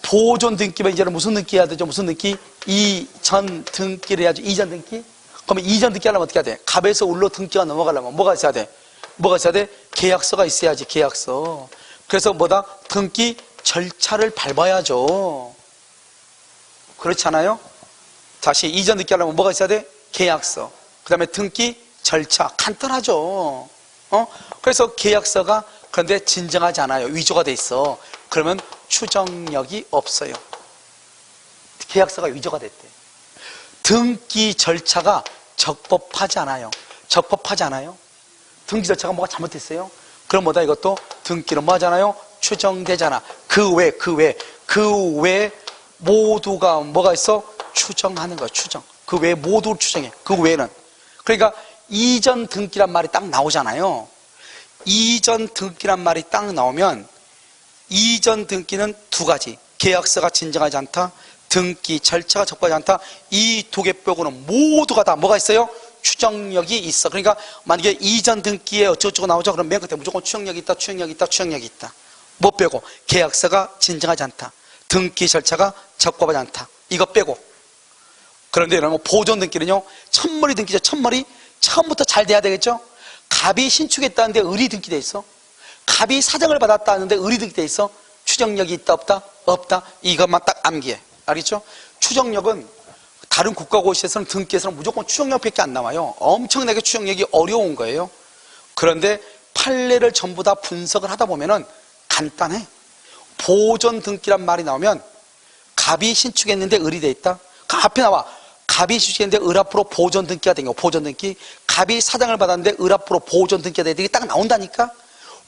보존 등기면 이제는 무슨 등기 해야 되죠? 무슨 등기? 이전 등기를 해야죠. 이전 등기? 그러면 이전 등기 하려면 어떻게 해야 돼? 갑에서 을로 등기가 넘어가려면 뭐가 있어야 돼? 뭐가 있어야 돼? 계약서가 있어야지. 계약서. 그래서 뭐다? 등기 절차를 밟아야죠. 그렇지 않아요? 다시 이전 등기 하려면 뭐가 있어야 돼? 계약서. 그 다음에 등기 절차. 간단하죠. 그래서 계약서가 그런데 진정하지 않아요. 위조가 돼 있어. 그러면 추정력이 없어요. 계약서가 위조가 됐대. 등기 절차가 적법하지 않아요. 적법하지 않아요. 등기 절차가 뭐가 잘못됐어요. 그럼 뭐다? 이것도 등기는 뭐 하잖아요? 추정되잖아. 그 외에 모두가 뭐가 있어? 추정하는 거야. 추정. 그 외에 모두를 추정해. 그 외에는. 그러니까 이전 등기란 말이 딱 나오잖아요. 이전 등기란 말이 딱 나오면 이전 등기는 두 가지. 계약서가 진정하지 않다. 등기 절차가 적법하지 않다. 이 두 개 빼고는 모두가 다 뭐가 있어요? 추정력이 있어. 그러니까 만약에 이전 등기에 어쩌고저쩌고 나오죠. 그럼 맨 끝에 무조건 추정력이 있다. 추정력이 있다. 추정력이 있다. 뭐 빼고? 계약서가 진정하지 않다. 등기 절차가 적법하지 않다. 이거 빼고. 그런데 여러분 보존 등기는요. 첫머리 등기죠. 첫머리. 처음부터 잘 돼야 되겠죠. 갑이 신축했다는데 을이 등기돼 있어. 갑이 사정을 받았다는데 을이 등기돼 있어. 추정력이 있다 없다? 없다. 이것만 딱 암기해. 알겠죠? 추정력은 다른 국가고시에서는 등기에서는 무조건 추정력밖에 안 나와요. 엄청나게 추정력이 어려운 거예요. 그런데 판례를 전부 다 분석을 하다 보면은 간단해. 보존 등기란 말이 나오면 갑이 신축했는데 을이 돼 있다. 그 앞에 나와. 갑이 신축했는데 을 앞으로 보존 등기가 된 거. 보존 등기. 갑이 사정을 받았는데 을 앞으로 보존 등기가 돼. 이게 딱 나온다니까.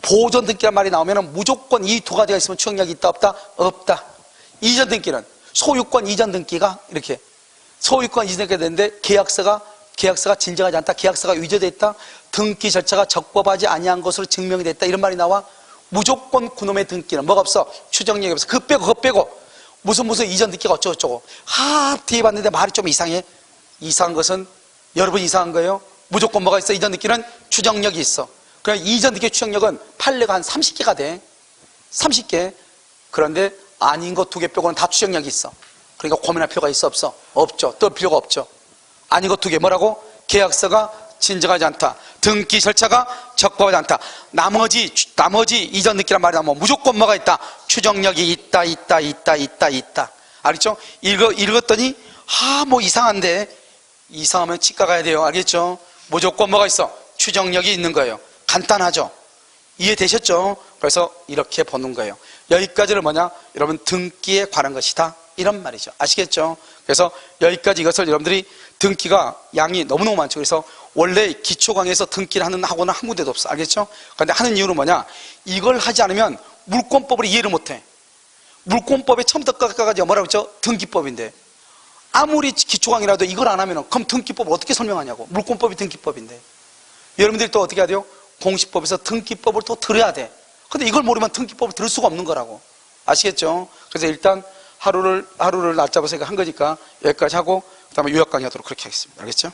보존 등기란 말이 나오면은 무조건 이 두 가지가 있으면 추정력이 있다 없다? 없다. 이전 등기는 소유권 이전 등기가 이렇게 소유권 이전 등기가 되는데 계약서가 진정하지 않다. 계약서가 위조돼 있다. 등기 절차가 적법하지 아니한 것으로 증명이 됐다. 이런 말이 나와. 무조건 그놈의 등기는 뭐가 없어? 추정력이 없어. 그거 빼고 무슨 이전 등기가 어쩌고저쩌고. 뒤에 봤는데 말이 좀 이상해. 이상한 것은 여러분 이상한 거예요. 무조건 뭐가 있어? 이전 등기는 추정력이 있어. 그럼 이전 등기 추정력은 판례가 한 30개가 돼. 30개. 그런데 아닌 것 2개 빼고는 다 추정력이 있어. 그러니까 고민할 필요가 있어 없어? 없죠. 뜰 필요가 없죠. 아닌 것 2개 뭐라고? 계약서가 진정하지 않다. 등기 절차가 적법하지 않다. 나머지 이전 등기란 말이 나오면 무조건 뭐가 있다? 추정력이 있다. 알겠죠? 읽었더니 뭐 이상한데. 이상하면 치과 가야 돼요. 알겠죠? 무조건 뭐가 있어? 추정력이 있는 거예요. 간단하죠? 이해되셨죠? 그래서 이렇게 보는 거예요. 여기까지는 뭐냐? 여러분 등기에 관한 것이다. 이런 말이죠. 아시겠죠? 그래서 여기까지 이것을 여러분들이 등기가 양이 너무너무 많죠. 그래서 원래 기초 강의에서 등기를 하는 학원은 한 군데도 없어. 알겠죠? 그런데 하는 이유는 뭐냐? 이걸 하지 않으면 물권법을 이해를 못해. 물권법의 처음부터 끝까지 뭐라고 했죠? 등기법인데 아무리 기초강의라도 이걸 안 하면 그럼 등기법을 어떻게 설명하냐고. 물권법이 등기법인데. 여러분들이 또 어떻게 해야 돼요? 공시법에서 등기법을 또 들어야 돼. 근데 이걸 모르면 등기법을 들을 수가 없는 거라고. 아시겠죠? 그래서 일단 하루를 낮잡아서 한 거니까 여기까지 하고 그 다음에 요약 강의하도록 그렇게 하겠습니다. 알겠죠?